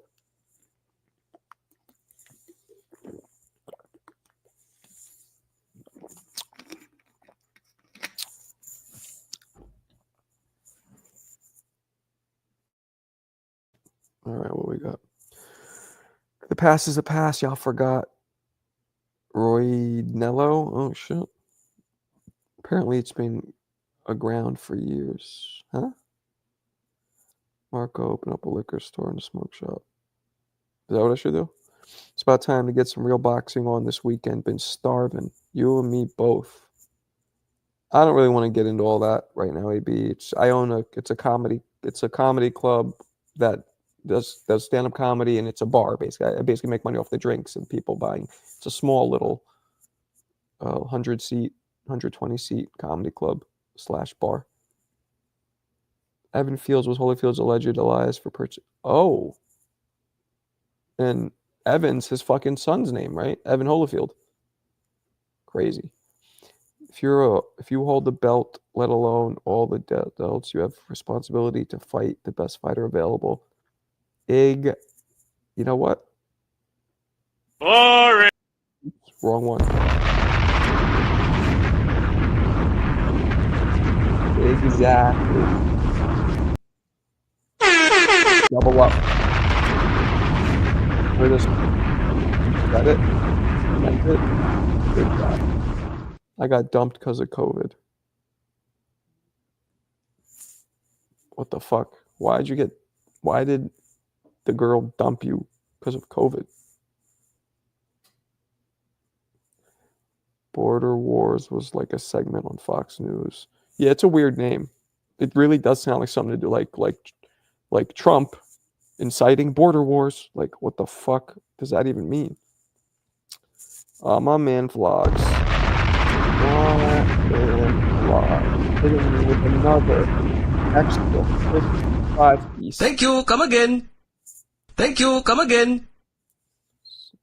All right, what we got? The pass is a pass. Y'all forgot Roy Nello. Oh, shit. Apparently it's been aground for years. Huh? Marco opened up a liquor store and a smoke shop. Is that what I should do? It's about time to get some real boxing on this weekend. Been starving. You and me both. I don't really want to get into all that right now, AB. It's a comedy club that does stand-up comedy, and it's a bar basically. I basically make money off the drinks and people buying. It's a small little 100-seat, 120-seat comedy club / bar. Evan Fields was Holyfield's alleged alias for purchase. Oh. And Evan's his fucking son's name, right? Evan Holyfield. Crazy. If you hold the belt, let alone all the belts, you have responsibility to fight the best fighter available. You know what? Boring. Wrong one. Exactly. Double up. For this one. Got it? Meant it? Good job. I got dumped because of COVID. What the fuck? Why did the girl dump you because of COVID? Border Wars was like a segment on Fox News. Yeah, it's a weird name. It really does sound like something to do like Trump inciting border wars. Like, what the fuck does that even mean? My man vlogs. Hitting me with another extra 55 piece. Thank you, come again. Thank you, come again.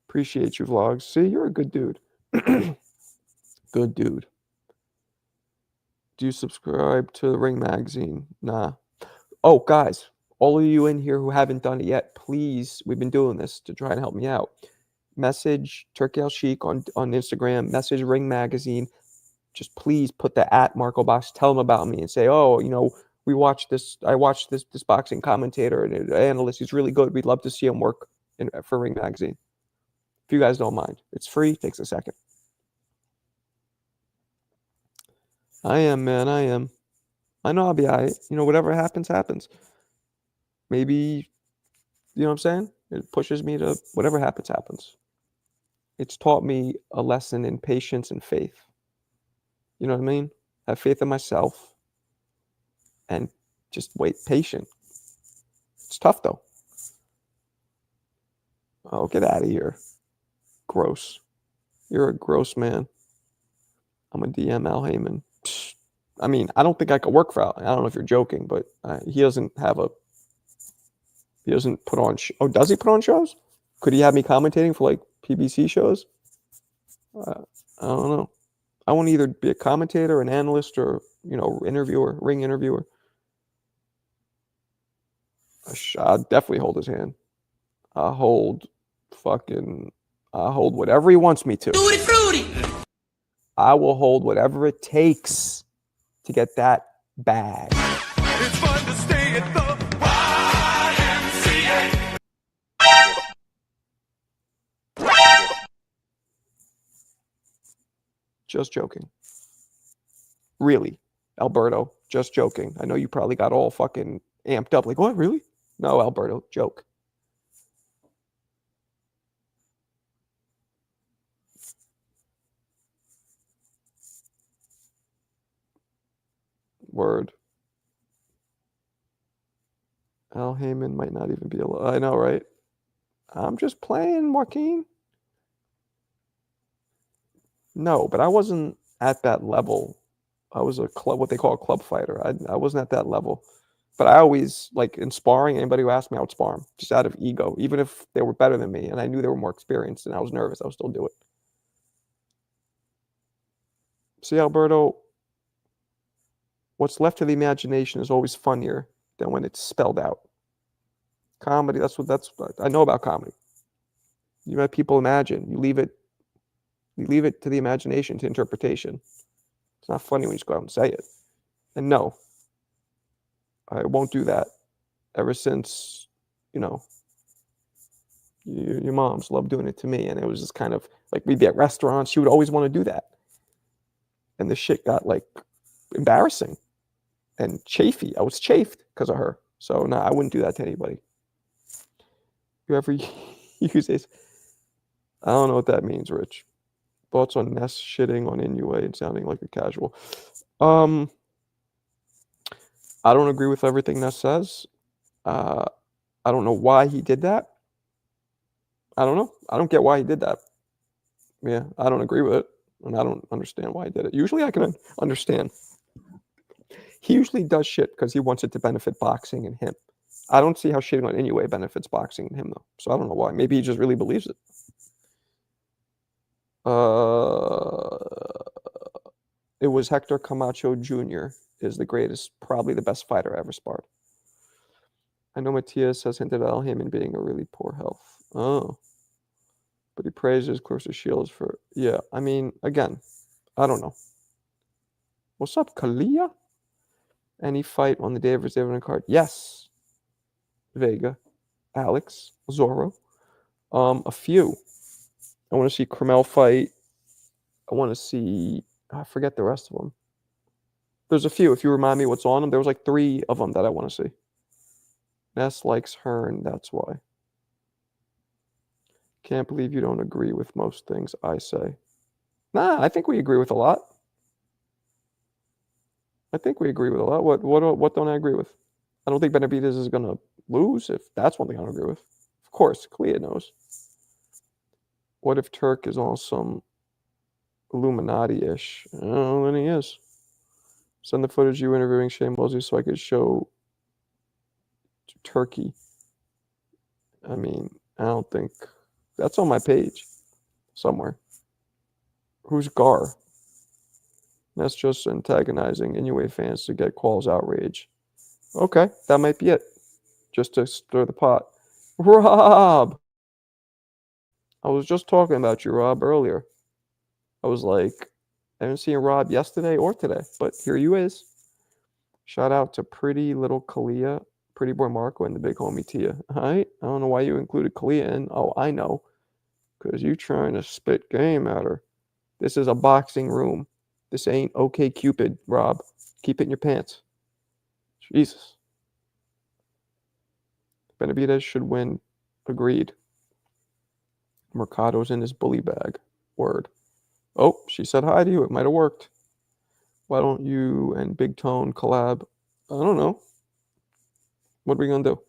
Appreciate you, vlogs. See, you're a good dude. Good dude. Do you subscribe to the Ring Magazine? Nah. Oh, guys, all of you in here who haven't done it yet, please, we've been doing this to try and help me out. Message Turkey Al Sheik on Instagram, message Ring Magazine. Just please put the @Marco Box, tell them about me and say, oh, I watched this boxing commentator and analyst. He's really good. We'd love to see him work for Ring Magazine. If you guys don't mind. It's free, takes a second. I am, man, I am. I know I'll be all right. Whatever happens, happens. Maybe, you know what I'm saying? It pushes me to whatever happens, happens. It's taught me a lesson in patience and faith. You know what I mean? Have faith in myself. and just wait patient. It's tough though. Oh, get out of here. Gross. You're a gross man. I'm a DM Al Heyman. Psh, I mean, I don't think I could work for Al. I don't know if you're joking, but he doesn't have a. He doesn't put on. Oh, does he put on shows? Could he have me commentating for like PBC shows? I don't know. I want to either be a commentator, an analyst, or interviewer, ring interviewer. I'll definitely hold his hand. I hold whatever he wants me to. Tutti frutti! I will hold whatever it takes to get that bag. It's fun to stay at the YMCA. Just joking. Really, Alberto, just joking. I know you probably got all fucking amped up. Like, what, really? No, Alberto, joke. Word. Al Heyman might not even be alive. I know, right? I'm just playing, Joaquin. No, but I wasn't at that level. I was a club, what they call a club fighter. I wasn't at that level. But I always, like, in sparring, anybody who asked me, I would spar them, just out of ego. Even if they were better than me and I knew they were more experienced and I was nervous, I would still do it. See, Alberto, what's left to the imagination is always funnier than when it's spelled out. Comedy, that's what I know about comedy. You let people imagine. You leave it to the imagination, to interpretation. It's not funny when you just go out and say it. And no, I won't do that. Ever since, your moms loved doing it to me, and it was just kind of like we'd be at restaurants. She would always want to do that, and the shit got like embarrassing and chafy. I was chafed because of her. So no, I wouldn't do that to anybody. You ever use this? I don't know what that means, Rich. Thoughts on Ness shitting on Inoue and sounding like a casual? I don't agree with everything Ness says. I don't know why he did that. I don't know. I don't get why he did that. Yeah, I don't agree with it, and I don't understand why he did it. Usually I can understand. He usually does shit because he wants it to benefit boxing and him. I don't see how shitting on Inoue benefits boxing and him, though. So I don't know why. Maybe he just really believes it. It was Hector Camacho Jr. is the greatest, probably the best fighter ever sparred. I know Matias has hinted at Heyman being a really poor health. Oh. But he praises Clarissa Shields for, yeah, I mean, again, I don't know. What's up, Kalia? Any fight on the day of his David card? Yes. Vega, Alex, Zorro. A few. I want to see Cromell fight. I want to see, I forget the rest of them. There's a few. If you remind me what's on them, there was like 3 of them that I want to see. Ness likes Hearn, that's why. Can't believe you don't agree with most things I say. Nah, I think we agree with a lot. I think we agree with a lot. What don't I agree with? I don't think Benavidez is going to lose, if that's one thing I don't agree with. Of course, Kalia knows. What if Turk is on some Illuminati-ish? Oh, then he is. Send the footage you interviewing Shane Mosley so I could show Turkey. I mean, I don't think that's on my page somewhere. Who's Gar? That's just antagonizing Inoue fans to get Qual's outrage. Okay, that might be it. Just to stir the pot. Rob! I was just talking about you, Rob, earlier. I was like, I haven't seen Rob yesterday or today, but here you is. Shout out to pretty little Kalia, pretty boy Marco, and the big homie Tia. All right? I don't know why you included Kalia in. Oh, I know. Because you trying to spit game at her. This is a boxing room. This ain't OK Cupid, Rob. Keep it in your pants. Jesus. Benavidez should win. Agreed. Mercado's in his bully bag. Word. Oh, she said hi to you. It might have worked. Why don't you and Big Tone collab? I don't know. What are we gonna do?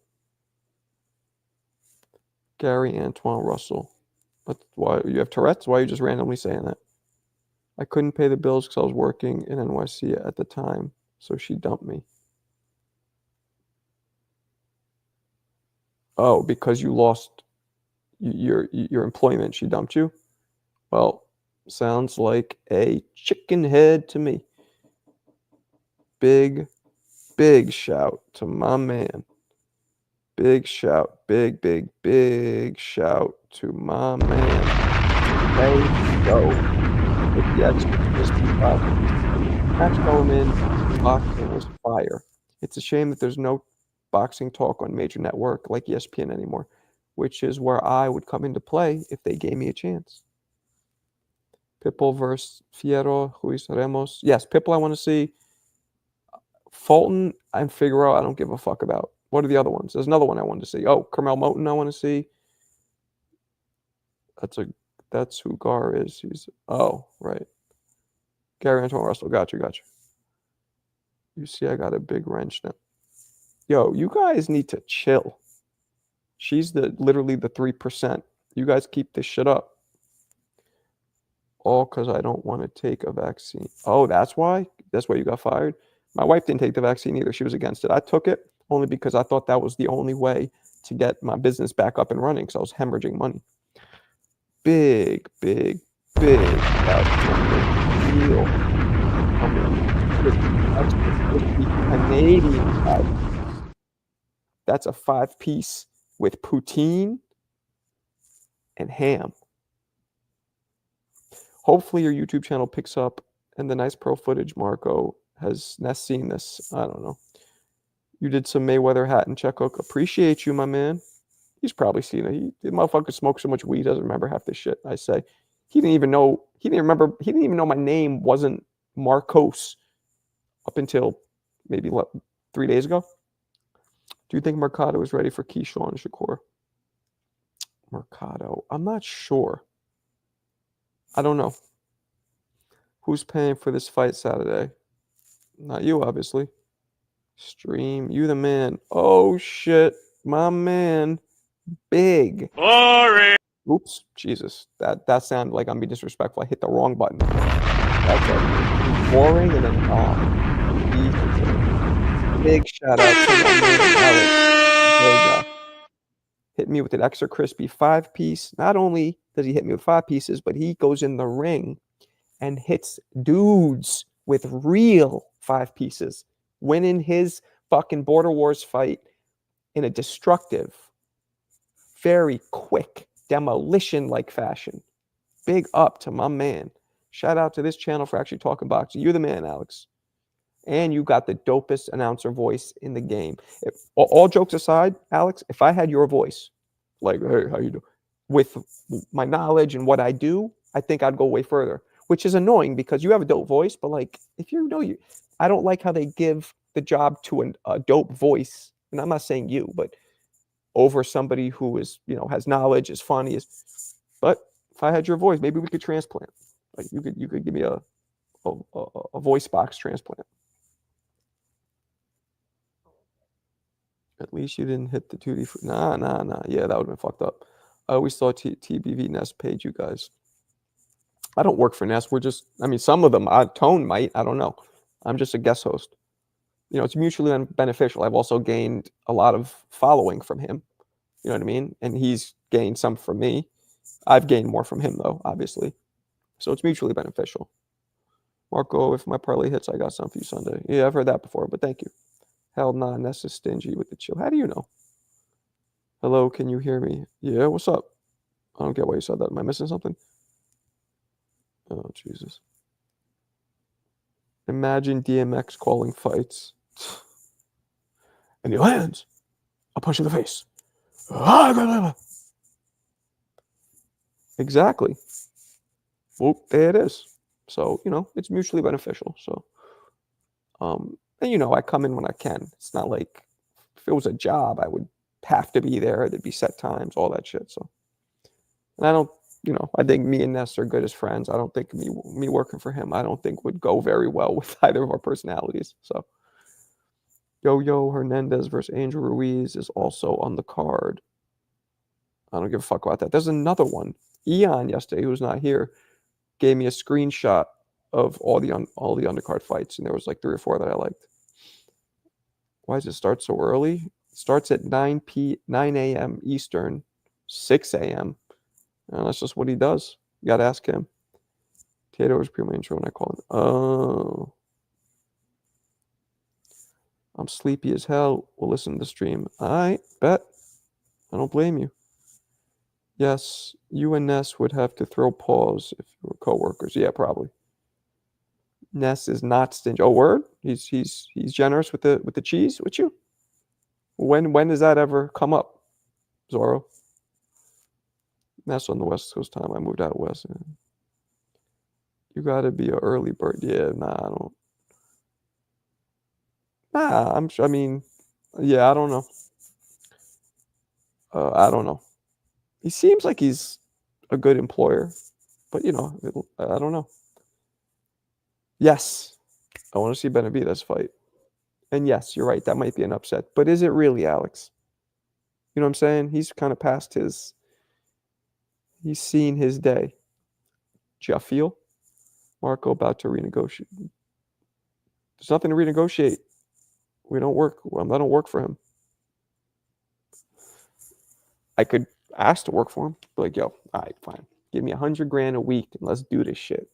Gary Antoine Russell. Why you have Tourette's? Why are you just randomly saying that? I couldn't pay the bills because I was working in NYC at the time, so she dumped me. Oh, because you lost your employment, she dumped you? Well, sounds like a chicken head to me. Big shout to my man. Big shout, big shout to my man. There you go. With the extra crispy match going in, boxing was fire. It's a shame that there's no boxing talk on major network like ESPN anymore, which is where I would come into play if they gave me a chance. Pitbull versus Fierro, Luis Ramos. Yes, Pitbull I want to see. Fulton and Figueroa I don't give a fuck about. What are the other ones? There's another one I wanted to see. Oh, Carmel Moten I want to see. That's who Gar is. He's right. Gary Antoine Russell. Got you. You see, I got a big wrench now. Yo, you guys need to chill. She's literally the 3%. You guys keep this shit up. All because I don't want to take a vaccine. Oh, that's why? That's why you got fired? My wife didn't take the vaccine either. She was against it. I took it only because I thought that was the only way to get my business back up and running because I was hemorrhaging money. Big deal. Canadian 5-piece. That's a 5-piece with poutine and ham. Hopefully your YouTube channel picks up and the nice pro footage Marco has seen this. I don't know. You did some Mayweather hat and checkbook. Appreciate you, my man. He's probably seen it. The motherfucker smokes so much weed, doesn't remember half the shit I say. He didn't even know my name wasn't Marcos up until maybe 3 days ago. Do you think Mercado is ready for Keyshawn Shakur? Mercado. I'm not sure. I don't know. Who's paying for this fight Saturday? Not you, obviously. Stream. You the man. Oh, shit. My man. Big. Boring. Oops. Jesus. That sounded like I'm being disrespectful. I hit the wrong button. That's it. Boring and then big shout out to my man Alex. Hit me with an extra crispy 5-piece. Not only does he hit me with 5 pieces, but he goes in the ring and hits dudes with real 5 pieces, winning his fucking Border Wars fight in a destructive, very quick, demolition-like fashion. Big up to my man. Shout out to this channel for actually talking boxing. You're the man, Alex. And you got the dopest announcer voice in the game. All jokes aside, Alex, if I had your voice, like, hey, how you doing? With my knowledge and what I do, I think I'd go way further, which is annoying because you have a dope voice, but like, if I don't like how they give the job to a dope voice, and I'm not saying you, but over somebody who is, has knowledge, is funny, but if I had your voice, maybe we could transplant. Like you could give me a voice box transplant. At least you didn't hit the 2D. Nah. Yeah, that would have been fucked up. I always thought TBV Nest paid you guys. I don't work for Nest. Some of them, Tone might. I don't know. I'm just a guest host. It's mutually beneficial. I've also gained a lot of following from him. You know what I mean? And he's gained some from me. I've gained more from him, though, obviously. So it's mutually beneficial. Marco, if my parlay hits, I got some for you Sunday. Yeah, I've heard that before, but thank you. Hell nah, Ness is stingy with the chill. How do you know? Hello, can you hear me? Yeah, what's up? I don't get why you said that. Am I missing something? Oh, Jesus. Imagine DMX calling fights. And he lands. I'll punch you in the face. Exactly. Well, there it is. So, it's mutually beneficial. So, and I come in when I can. It's not like if it was a job, I would have to be there. There'd be set times, all that shit. So, and I don't, I think me and Ness are good as friends. I don't think me working for him, I don't think would go very well with either of our personalities. So, Yo Hernandez versus Angel Ruiz is also on the card. I don't give a fuck about that. There's another one. Eon yesterday, who's not here, gave me a screenshot of all the undercard fights, and there was like 3 or 4 that I liked. Why does it start so early? It starts at 9 a.m. Eastern, 6 a.m. And that's just what he does. You got to ask him. Tato was pre my intro when I called him. Oh. I'm sleepy as hell. We'll listen to the stream. All right, bet. I don't blame you. Yes, you and Ness would have to throw paws if you were coworkers. Yeah, probably. Ness is not stingy. Oh, word? He's generous with the cheese with you? When does that ever come up, Zorro? Ness on the West Coast time. I moved out west. You got to be an early bird. Yeah, nah, I don't. Nah, I'm sure. I mean, yeah, I don't know. I don't know. He seems like he's a good employer, but I don't know. Yes, I want to see Benavidez fight, and yes, you're right. That might be an upset, but is it really, Alex? You know what I'm saying? He's kind of past his. He's seen his day. Do you feel Marco about to renegotiate? There's nothing to renegotiate. We don't work. I don't work for him. I could ask to work for him. Be like, yo, all right, fine. Give me $100,000 a week and let's do this shit.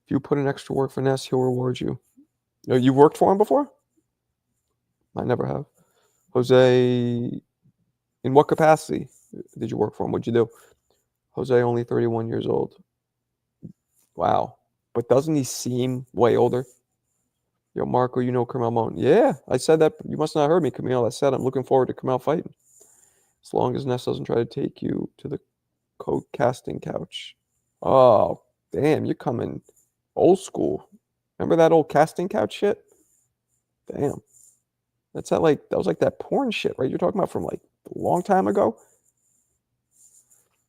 If you put in extra work for Ness, he'll reward you. You worked for him before? I never have. Jose, in what capacity did you work for him? What'd you do? Jose, only 31 years old. Wow. But doesn't he seem way older? Yo, Marco, you know Kamel Moan. Yeah, I said that. You must not have heard me, Camille. I said I'm looking forward to Kamel fighting. As long as Ness doesn't try to take you to the casting couch. Oh, damn, you're coming old school. Remember that old casting couch shit? Damn. That was like that porn shit, right? You're talking about from like a long time ago?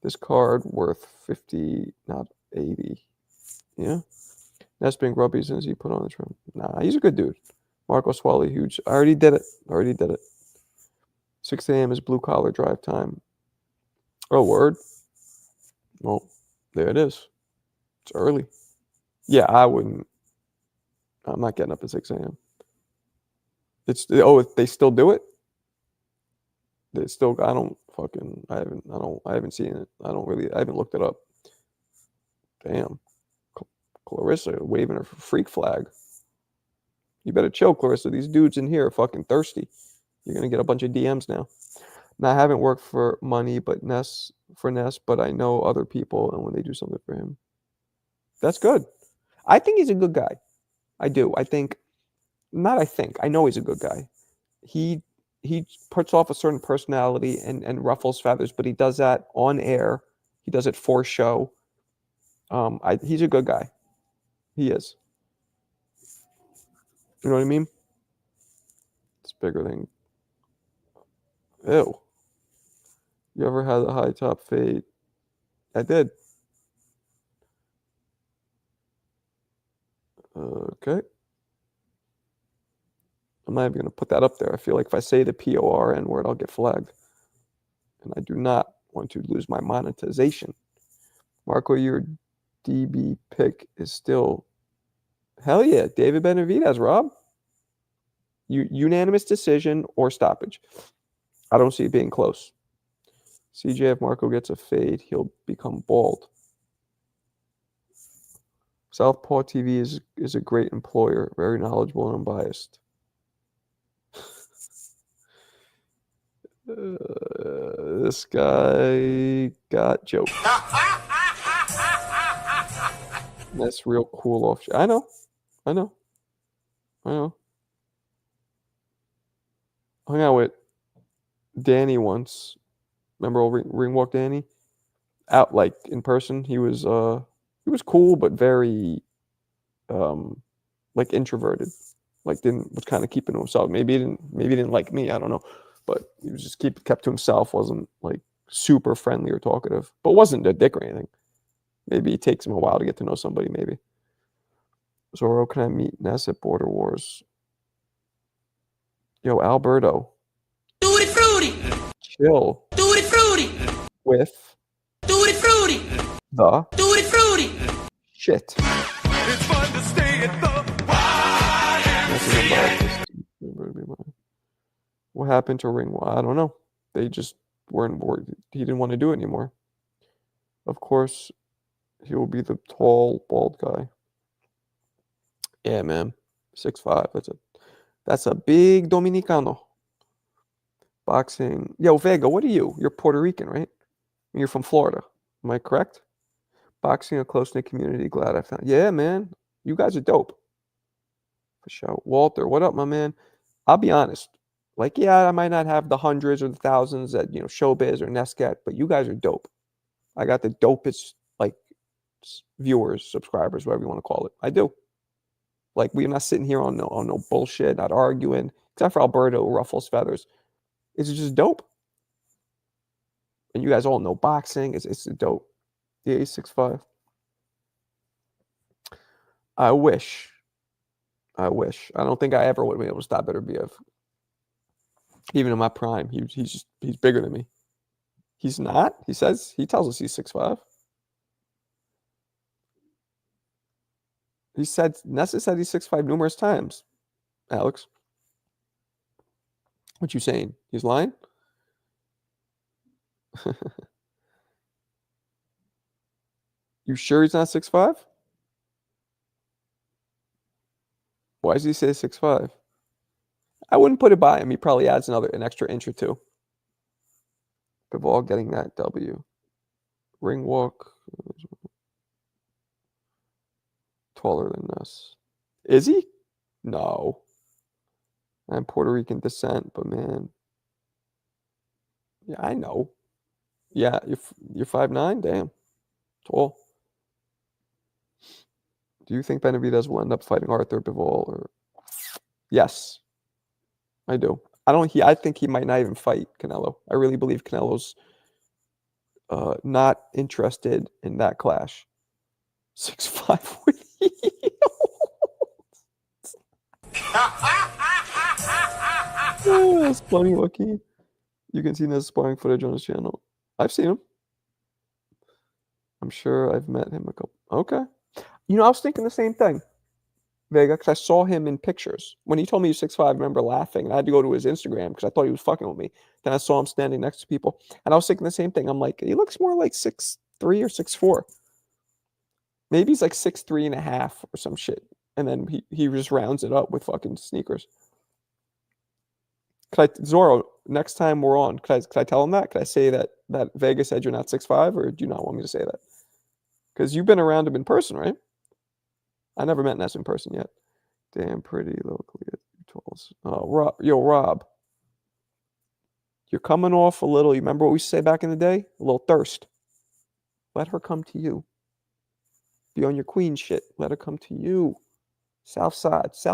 This card worth 50, not 80. Yeah. That's been grubby since he put on the trim. Nah, he's a good dude. Marco Swally, huge. I already did it. 6 a.m. is blue collar drive time. Oh, word. Well, there it is. It's early. Yeah, I wouldn't. I'm not getting up at 6 a.m. They still do it? They still, I haven't seen it. I haven't looked it up. Damn. Clarissa waving her freak flag. You better chill, Clarissa. These dudes in here are fucking thirsty. You're going to get a bunch of DMs now. Now, I haven't worked for money, but Ness, but I know other people, and when they do something for him, that's good. I think he's a good guy. I do. I know he's a good guy. He puts off a certain personality and ruffles feathers, but he does that on air. He does it for show. He's a good guy. He is. You know what I mean? It's bigger than. Ew. You ever had a high top fade? I did. Okay. I'm not even going to put that up there. I feel like if I say the PORN word, I'll get flagged. And I do not want to lose my monetization. Marco, your DB pick is still. Hell yeah. David Benavidez, Rob. Unanimous decision or stoppage. I don't see it being close. CJ, if Marco gets a fade, he'll become bald. Southpaw TV is a great employer, very knowledgeable and unbiased. This guy got joked. That's real cool off. I know. Hung out with Danny once. Remember old Ring Walk Danny? Out like in person. He was cool but very like introverted. Like was kind of keeping to himself. Maybe he didn't like me. I don't know, but he was just kept to himself. Wasn't like super friendly or talkative, but wasn't a dick or anything. Maybe it takes him a while to get to know somebody, maybe. Zorro, can I meet Ness at Border Wars? Yo, Alberto, Tutti frutti, chill tutti frutti, with tutti frutti, the tutti frutti. shit. It's fun to stay at the What happened to Ring? Well, I don't know. They just weren't. He didn't want to do it anymore. Of course, he will be the tall, bald guy. Yeah, man, 6'5". That's a big Dominicano. Boxing. Yo, Vega, what are you? You're Puerto Rican, right? You're from Florida. Am I correct? Boxing, a close-knit community. Glad I found. Yeah, man. You guys are dope. For sure. Walter, what up, my man? I'll be honest. Like, yeah, I might not have the hundreds or the thousands that, Showbiz or Nescat, but you guys are dope. I got the dopest, like, viewers, subscribers, whatever you want to call it. I do. Like, we're not sitting here on no bullshit, not arguing. Except for Alberto, who ruffles feathers. It's just dope. And you guys all know boxing. It's dope. Yeah, he's 6'5". I wish. I don't think I ever would have been able to stop Better BF. Even in my prime, he's bigger than me. He's not. He tells us he's 6'5". Nessa said he's 6'5" numerous times. Alex, what you saying? He's lying? You sure he's not 6'5"? Why does he say 6'5"? I wouldn't put it by him. He probably adds an extra inch or two. Bivol getting that W. Ring walk. Taller than us. Is he? No. I'm Puerto Rican descent, but man. Yeah, I know. Yeah, you're 5'9"? Damn. Tall. Do you think Benavidez will end up fighting Arthur Bivol? Or yes, I do. I think he might not even fight Canelo. I really believe Canelo's not interested in that clash. 6'5" with oh, that's funny, Lucky. You can see this sparring footage on his channel. I've seen him. I'm sure I've met him a couple. Okay. I was thinking the same thing, Vega, because I saw him in pictures. When he told me he was 6'5", I remember laughing, and I had to go to his Instagram because I thought he was fucking with me. Then I saw him standing next to people, and I was thinking the same thing. I'm like, he looks more like 6'3" or 6'4". Maybe he's like 6'3.5" or some shit. And then he just rounds it up with fucking sneakers. Zorro, next time we're on, could I tell him that? Could I say that Vega said you're not 6'5", or do you not want me to say that? Because you've been around him in person, right? I never met Ness in person yet. Damn pretty locally. Oh, Rob. You're coming off a little, you remember what we used to say back in the day? A little thirst. Let her come to you. Be on your queen shit. Let her come to you. South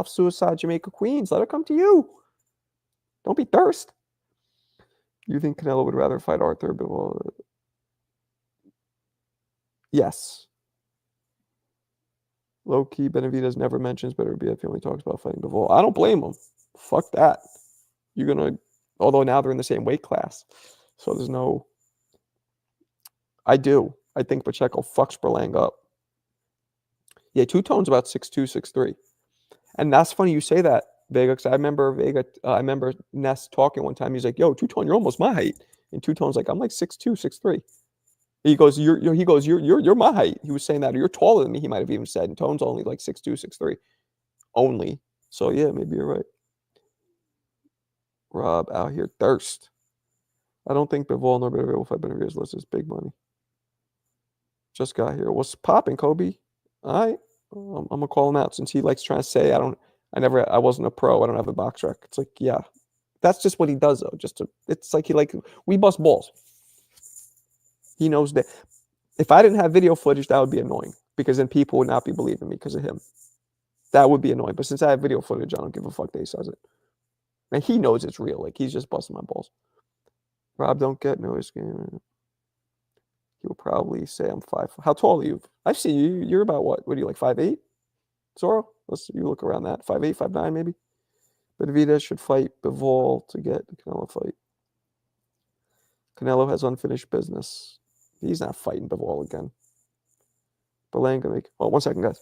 Suicide, Jamaica, Queens. Let her come to you. Don't be thirst. You think Canelo would rather fight Arthur Bivol? Yes. Low-key, Benavidez never mentions Better BF. He only talks about fighting Bivol. I don't blame him. Fuck that. You're going to... Although now they're in the same weight class. So there's no... I do. I think Pacheco fucks Berlang up. Yeah, Two-Tone's about 6'2", 6'3". And that's funny you say that, Vega, because I remember Ness talking one time. He's like, yo, Two-Tone, you're almost my height. And Two-Tone's like, I'm like 6'2", 6'3". He goes, you're my height. He was saying that, or you're taller than me, he might have even said. And Tone's only like 6'2", 6'3". Only. So yeah, maybe you're right. Rob out here thirst. I don't think Bivol nor Benavidez will fight Benavidez unless it's big money. Just got here. What's popping, Kobe? All right. I'm gonna call him out since he likes trying to say I wasn't a pro. I don't have a box rec. It's like, yeah, that's just what he does though. It's like we bust balls. He knows that if I didn't have video footage, that would be annoying because then people would not be believing me because of him. That would be annoying. But since I have video footage, I don't give a fuck that he says it. And he knows it's real. Like he's just busting my balls. Rob, don't get no game. You'll probably say I'm 5. How tall are you? I've seen you. You're about what? What are you, like 5'8"? Zoro? You look around that. 5'8", 5'9", maybe? Benavidez should fight Bivol to get the Canelo fight. Canelo has unfinished business. He's not fighting Bivol again. Belanga make. Oh, 1 second, guys.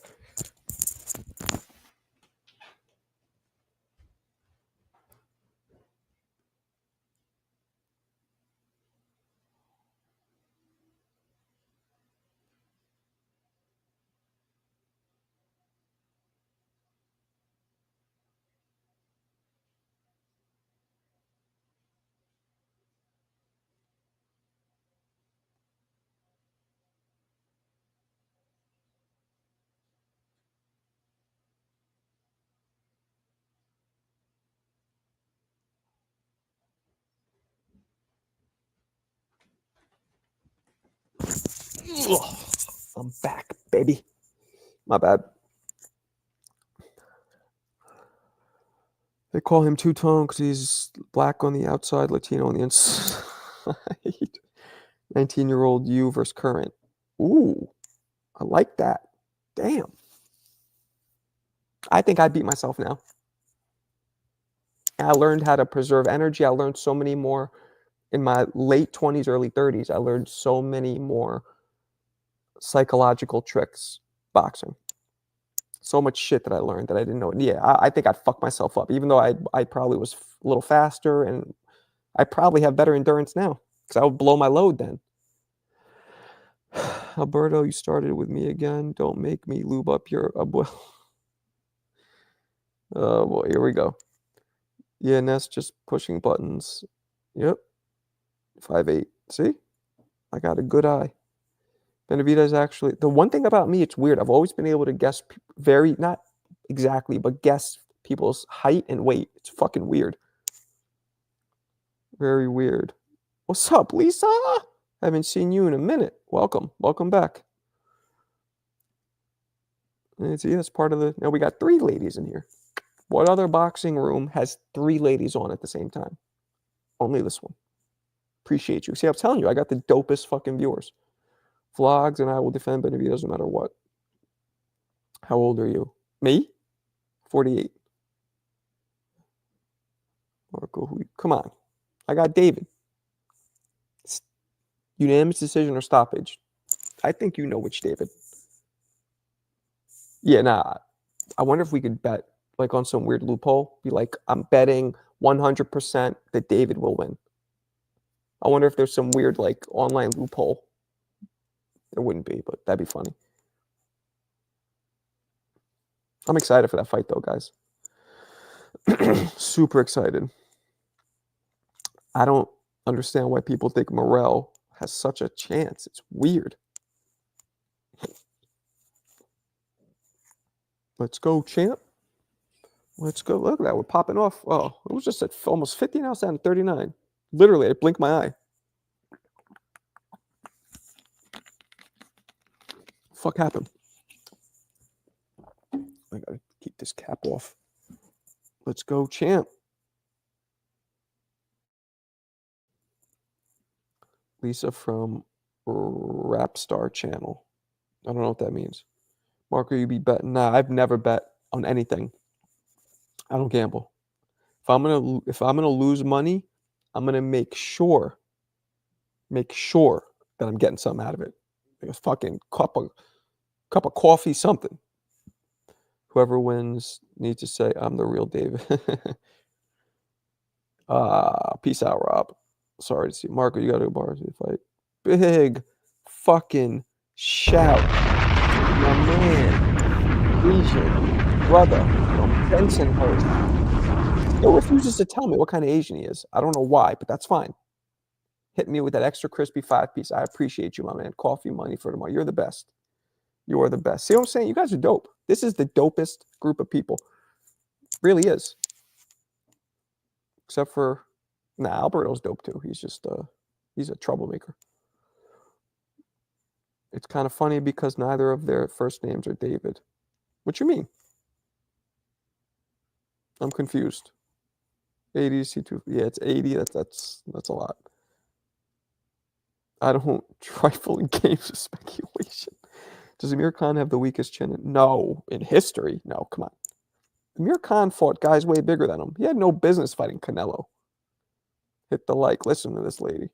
Ugh, I'm back, baby. My bad. They call him two-tone because he's black on the outside, Latino on the inside. 19-year-old you versus current. Ooh, I like that. Damn. I think I beat myself now. I learned how to preserve energy. I learned so many more in my late 20s, early 30s. I learned so many more psychological tricks boxing. So much shit that I learned that I didn't know. Yeah, I think I'd fuck myself up, even though I probably was a little faster, and I probably have better endurance now because I would blow my load then. Alberto, you started with me again. Don't make me lube up your abuelo. Oh boy, here we go. Yeah, Ness just pushing buttons. Yep. 5'8". See? I got a good eye. Benavidez actually, the one thing about me, it's weird. I've always been able to guess not exactly, but guess people's height and weight. It's fucking weird. Very weird. What's up, Lisa? Haven't seen you in a minute. Welcome. Welcome back. And see, that's part of the, now we got 3 ladies in here. What other boxing room has 3 ladies on at the same time? Only this one. Appreciate you. See, I'm telling you, I got the dopest fucking viewers. Vlogs, and I will defend Benavidez no matter what. How old are you? Me? 48. Marco, come on. I got David. Unanimous decision or stoppage? I think you know which David. Yeah, nah. I wonder if we could bet like on some weird loophole. Be like, I'm betting 100% that David will win. I wonder if there's some weird like online loophole. There wouldn't be, but that'd be funny. I'm excited for that fight though, guys. Super excited. I don't understand why people think Morrell has such a chance. It's weird. Let's go, champ. Let's go. Look at that. We're popping off. Oh, it was just at almost 50. Now it's down to 39. Literally, I blinked my eye. Fuck happened? I gotta keep this cap off. Let's go, champ. Lisa from Rapstar Channel. I don't know what that means. Marco, you be betting? Nah, I've never bet on anything. I don't gamble. If I'm gonna lose money, I'm gonna make sure that I'm getting something out of it. Like a fucking cup of coffee, something. Whoever wins needs to say, I'm the real David. Peace out, Rob. Sorry to see. Marco, you got to go bars to fight. Big fucking shout. My man, Asian brother from Bensonhurst. Still refuses to tell me what kind of Asian he is. I don't know why, but that's fine. Hit me with that extra crispy 5-piece. I appreciate you, my man. Coffee money for tomorrow. You're the best. You are the best. See what I'm saying? You guys are dope. This is the dopest group of people. Really is. Except for, Alberto's dope too. He's just, he's a troublemaker. It's kind of funny because neither of their first names are David. What you mean? I'm confused. 80 C2. Yeah, it's 80. That's a lot. I don't trifle in games of speculation. Does Amir Khan have the weakest chin? No. In history? No, come on. Amir Khan fought guys way bigger than him. He had no business fighting Canelo. Hit the like. Listen to this lady.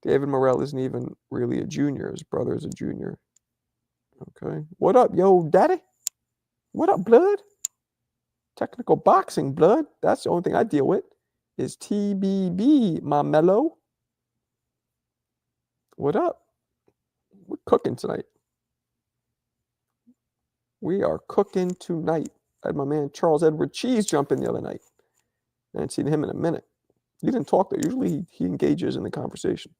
David Morrell isn't even really a junior. His brother is a junior. Okay. What up, yo, daddy? What up, blood? Technical boxing, blood. That's the only thing I deal with. Is TBB, my mellow. What up? We're cooking tonight. We are cooking tonight. I had my man Charles Edward Cheese jump in the other night. I hadn't seen him in a minute. He didn't talk though. Usually he engages in the conversation.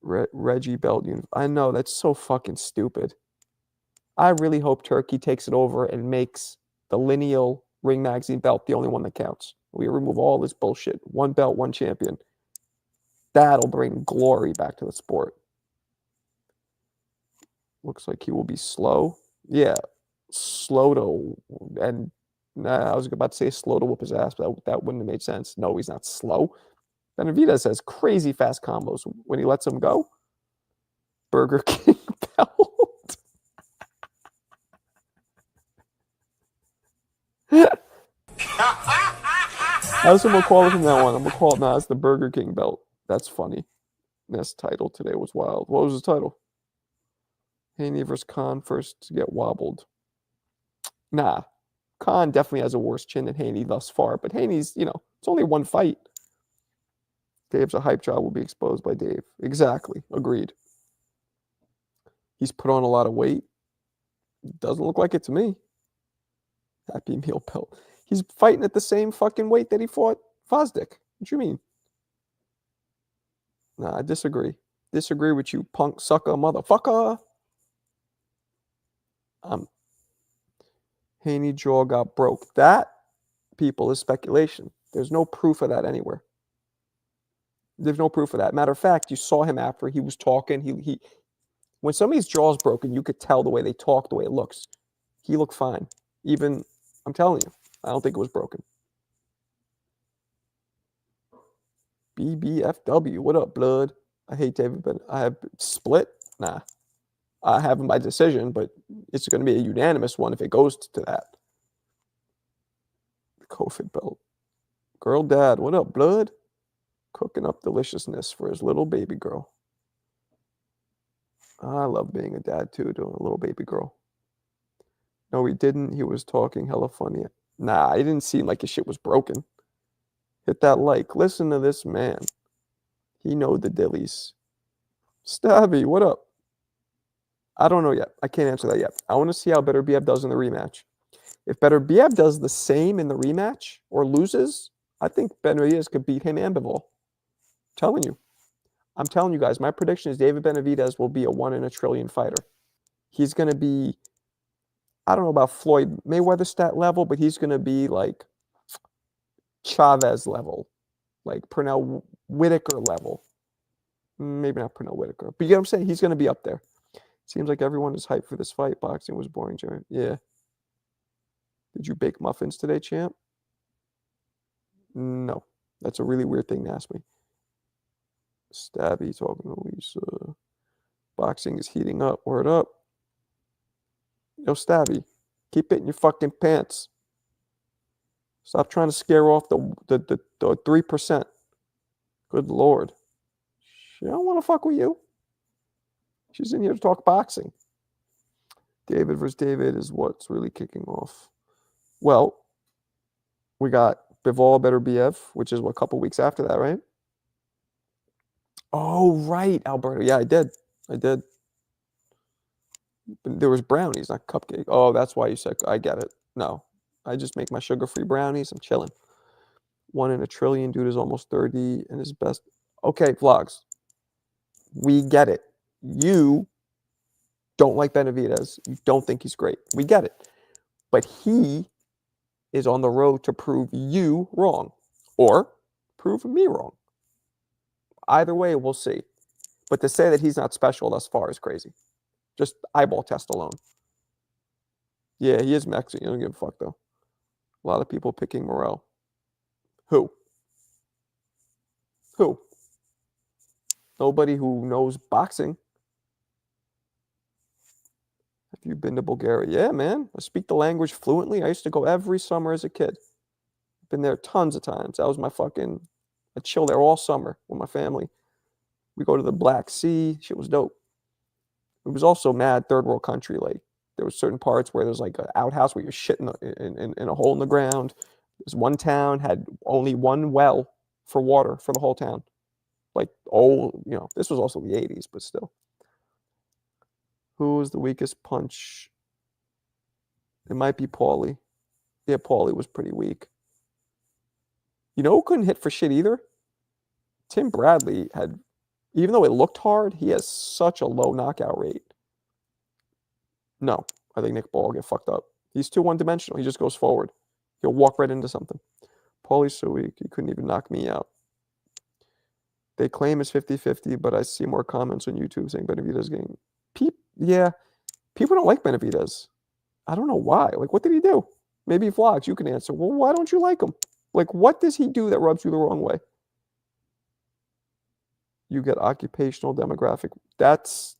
Reggie Belt. I know, that's so fucking stupid. I really hope Turkey takes it over and makes the lineal Ring Magazine belt the only one that counts. We remove all this bullshit. One belt, one champion. That'll bring glory back to the sport. Looks like he will be slow. Yeah, slow to, and I was about to say slow to whoop his ass, but that wouldn't have made sense. No, he's not slow. Benavidez has crazy fast combos when he lets him go. Burger King belt. How's someone call it from that one? I'm gonna call it now. It's the Burger King belt. That's funny. This title today was wild. What was the title? Haney versus Khan first to get wobbled. Nah, Khan definitely has a worse chin than Haney thus far, but Haney's, it's only one fight. Dave's a hype job will be exposed by Dave. Exactly. Agreed. He's put on a lot of weight. Doesn't look like it to me. Happy Meal belt. He's fighting at the same fucking weight that he fought Fosdick. What you mean? Nah, I disagree. Disagree with you, punk sucker motherfucker. Haney jaw got broke. That, people, is speculation. There's no proof of that anywhere. There's no proof of that. Matter of fact, you saw him after he was talking. He when somebody's jaw's broken, you could tell the way they talk, the way it looks. He looked fine. Even, I'm telling you, I don't think it was broken. BBFW, what up, blood? I hate David, but I have split. Nah, I have him by decision, but it's going to be a unanimous one if it goes to that. The COVID belt. Girl dad, what up, blood? Cooking up deliciousness for his little baby girl. I love being a dad too, to a little baby girl. No, he didn't. He was talking hella funny. Nah, it didn't seem like his shit was broken. Hit that like. Listen to this man. He know the dillies. Stabby, what up? I don't know yet. I can't answer that yet. I want to see how Better BF does in the rematch. If Better BF does the same in the rematch or loses, I think Benavidez could beat him and Bivol. I'm telling you guys, my prediction is David Benavidez will be a 1 in a trillion fighter. He's going to be, I don't know about Floyd Mayweather stat level, but he's going to be like Chavez level, like Pernell Whitaker level. Maybe not Pernell Whitaker, but you get what I'm saying? He's going to be up there. Seems like everyone is hyped for this fight. Boxing was boring, Jared. Yeah. Did you bake muffins today, champ? No. That's a really weird thing to ask me. Stabby talking to Lisa. Boxing is heating up. Word up. Yo, Stabby, keep it in your fucking pants. Stop trying to scare off the 3%. Good Lord. She don't want to fuck with you. She's in here to talk boxing. David versus David is what's really kicking off. Well, we got Bivol Better BF, which is a couple weeks after that, right? Oh, right, Alberto. Yeah, I did. There was brownies, not cupcake. Oh, that's why you said, I get it. No, I just make my sugar-free brownies. I'm chilling. 1 in a trillion. Dude is almost 30 and his best. Okay, vlogs. We get it. You don't like Benavidez. You don't think he's great. We get it. But he is on the road to prove you wrong or prove me wrong. Either way, we'll see. But to say that he's not special thus far is crazy. Just eyeball test alone. Yeah, he is Mexican. You don't give a fuck, though. A lot of people picking Morrell. Who? Nobody who knows boxing. Have you been to Bulgaria? Yeah, man. I speak the language fluently. I used to go every summer as a kid. Been there tons of times. That was my fucking. I chill there all summer with my family. We go to the Black Sea. Shit was dope. It was also mad third world country. Like there was certain parts where there's like an outhouse where you're shitting in a hole in the ground. There's one town had only one well for water for the whole town. Like this was also the 80s, but still. Who was the weakest punch? It might be Paulie. Yeah, Paulie was pretty weak. You know who couldn't hit for shit either? Tim Bradley had, even though it looked hard, he has such a low knockout rate. No, I think Nick Ball will get fucked up. He's too one-dimensional. He just goes forward. He'll walk right into something. Paulie's so weak, he couldn't even knock me out. They claim it's 50-50, but I see more comments on YouTube saying Benavidez getting... Yeah, people don't like Benavidez. I don't know why. Like, what did he do? Maybe vlogs, you can answer. Well, why don't you like him? Like, what does he do that rubs you the wrong way? You get occupational demographic. That's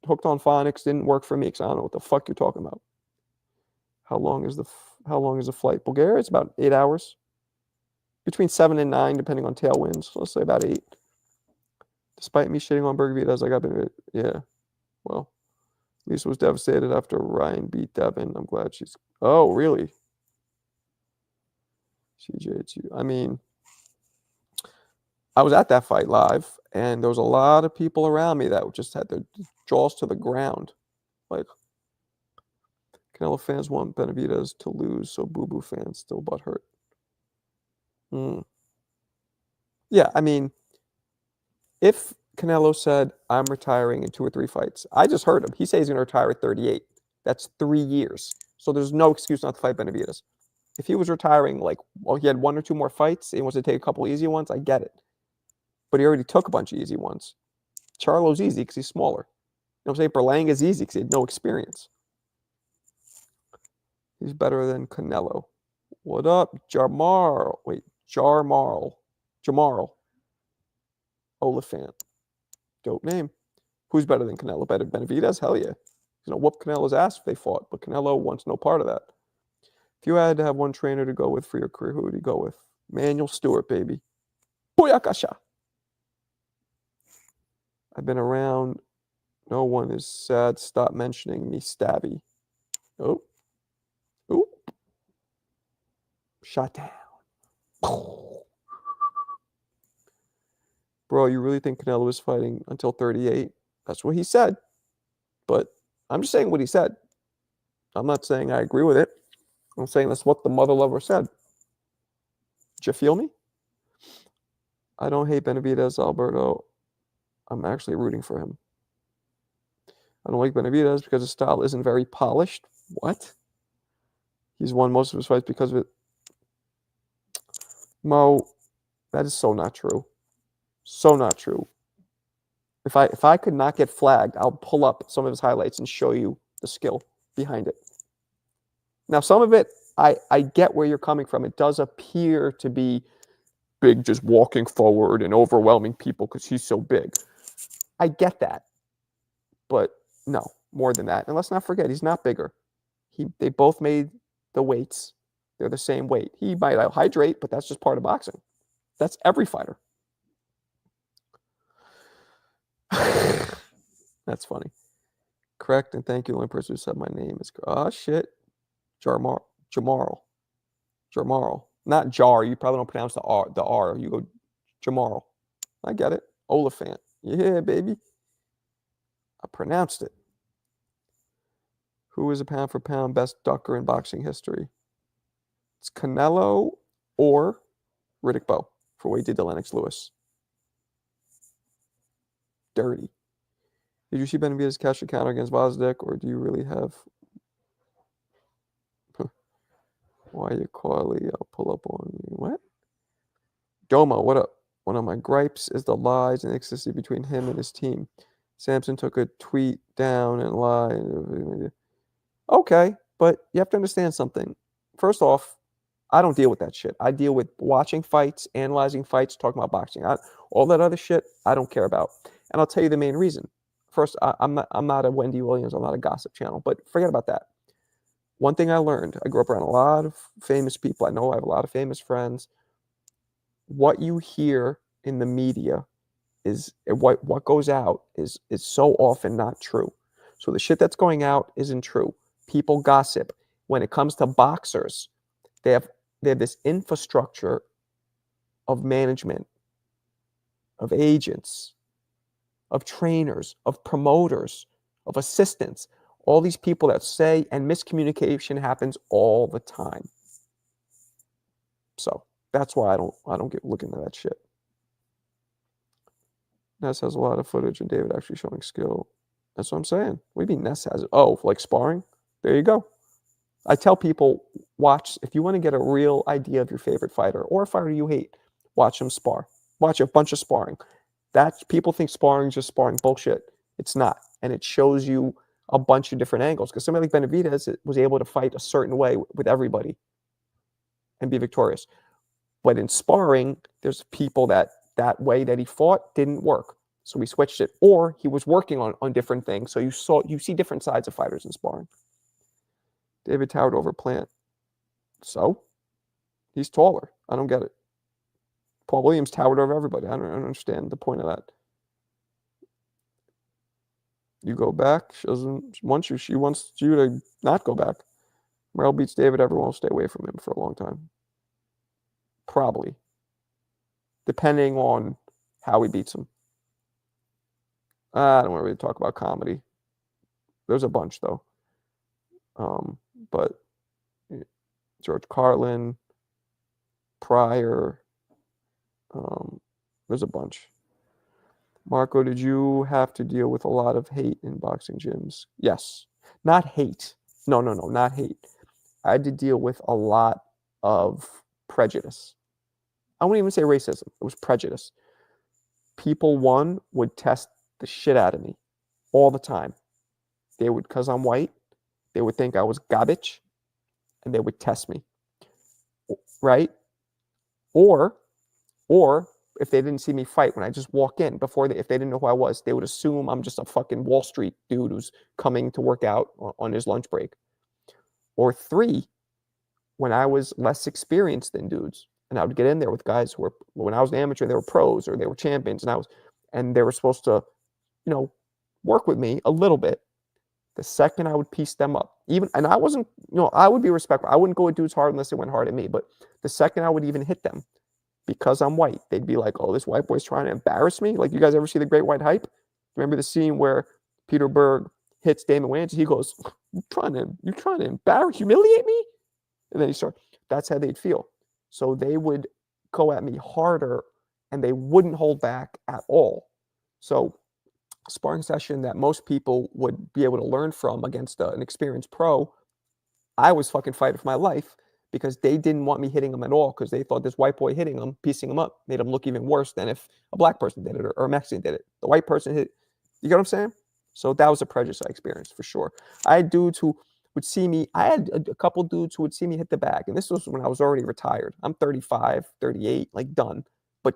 hooked on phonics. Didn't work for me because I don't know what the fuck you're talking about. How long is the flight? Bulgaria, it's about 8 hours. Between 7 and 9, depending on tailwinds. So let's say about 8. Despite me shitting on Benavidez, I got Benavidez. Yeah. Well, Lisa was devastated after Ryan beat Devin. I'm glad she's... Oh, really? CJ2. I mean, I was at that fight live, and there was a lot of people around me that just had their jaws to the ground. Like, Canelo fans want Benavidez to lose, so Boo Boo fans still butthurt. Yeah, I mean, if Canelo said, I'm retiring in 2 or 3 fights, I just heard him. He says he's going to retire at 38. That's 3 years. So there's no excuse not to fight Benavidez. If he was retiring, like, well, he had 1 or 2 more fights, and he wants to take a couple easy ones, I get it. But he already took a bunch of easy ones. Charlo's easy because he's smaller. You know what I'm saying? Berlanga is easy because he had no experience. He's better than Canelo. What up, Jamarl? Wait, Jamarl. Oliphant. Dope name. Who's better than Canelo? Better than Benavidez? Hell yeah. He's going to whoop Canelo's ass if they fought, but Canelo wants no part of that. If you had to have one trainer to go with for your career, who would you go with? Manuel Stewart, baby. Booyakasha. I've been around. No one is sad. Stop mentioning me, Stabby. Oh. Oh. Shot down. Bro, you really think Canelo is fighting until 38? That's what he said. But I'm just saying what he said. I'm not saying I agree with it. I'm saying that's what the mother lover said. Did you feel me? I don't hate Benavidez, Alberto. I'm actually rooting for him. I don't like Benavidez because his style isn't very polished. What? He's won most of his fights because of it. Mo, that is so not true. So not true. If I could not get flagged, I'll pull up some of his highlights and show you the skill behind it. Now, some of it, I get where you're coming from. It does appear to be big, just walking forward and overwhelming people because he's so big. I get that. But no, more than that. And let's not forget, he's not bigger. They both made the weights. They're the same weight. He might hydrate, but that's just part of boxing. That's every fighter. That's funny. Correct, and thank you. The only person who said my name is... Oh, shit. Jamarl. Not Jar. You probably don't pronounce the R. You go Jamarl. I get it. Oliphant. Yeah, baby. I pronounced it. Who is a pound for pound best ducker in boxing history? It's Canelo or Riddick Bowe for what he did to Lennox Lewis. Dirty. Did you see Benavidez catch a counter against Vosdek, or do you really have... Why you coyly? I'll pull up on you. What? Domo, what up? One of my gripes is the lies and ecstasy between him and his team. Samson took a tweet down and lied. Okay, but you have to understand something. First off, I don't deal with that shit. I deal with watching fights, analyzing fights, talking about boxing. All that other shit, I don't care about. And I'll tell you the main reason. First, I'm not a Wendy Williams. I'm not a gossip channel. But forget about that. One thing I learned, I grew up around a lot of famous people. I know I have a lot of famous friends. What you hear in the media is what goes out is so often not true. So the shit that's going out isn't true. People gossip. When it comes to boxers, they have this infrastructure of management, of agents, of trainers, of promoters, of assistants, all these people that say, and miscommunication happens all the time. So that's why I don't get look into that shit. Ness has a lot of footage and David actually showing skill. That's what I'm saying. What do you mean Ness has it? Oh, like sparring? There you go. I tell people, watch, if you want to get a real idea of your favorite fighter or a fighter you hate, watch them spar. Watch a bunch of sparring. That people think sparring is just sparring. Bullshit. It's not. And it shows you a bunch of different angles. Because somebody like Benavidez was able to fight a certain way with everybody and be victorious. But in sparring, there's people that way that he fought didn't work. So we switched it. Or he was working on different things. So you see different sides of fighters in sparring. David towered over Plant. So he's taller. I don't get it. Paul Williams towered over everybody. I don't understand the point of that. You go back. She wants you to not go back. Morrell beats David. Everyone will stay away from him for a long time. Probably. Depending on how he beats him. I don't want to really talk about comedy. There's a bunch, though. But George Carlin, Pryor, there's a bunch. Marco, did you have to deal with a lot of hate in boxing gyms? Yes. Not hate. No, not hate. I had to deal with a lot of prejudice. I wouldn't even say racism. It was prejudice. People, one, would test the shit out of me all the time. They would, because I'm white, they would think I was garbage, and they would test me. Right? Or if they didn't see me fight when I just walk in, if they didn't know who I was, they would assume I'm just a fucking Wall Street dude who's coming to work out on his lunch break. Or three, when I was less experienced than dudes, and I would get in there with guys who were, when I was an amateur, they were pros or they were champions, and they were supposed to, work with me a little bit. The second I would piece them up, and I wasn't, I would be respectful. I wouldn't go at dudes hard unless they went hard at me. But the second I would even hit them, because I'm white, they'd be like, "Oh, this white boy's trying to embarrass me." Like, you guys ever see The Great White Hype? Remember the scene where Peter Berg hits Damon Wayans? He goes, "You trying to humiliate me?" And then that's how they'd feel. So they would go at me harder, and they wouldn't hold back at all. So a sparring session that most people would be able to learn from against an experienced pro, I was fucking fighting for my life because they didn't want me hitting them at all because they thought this white boy hitting them, piecing them up, made them look even worse than if a black person did it or a Mexican did it. The white person hit. You get what I'm saying? So that was a prejudice I experienced for sure. I had dudes who would see me. I had a couple dudes who would see me hit the bag. And this was when I was already retired. I'm 35, 38, like done. But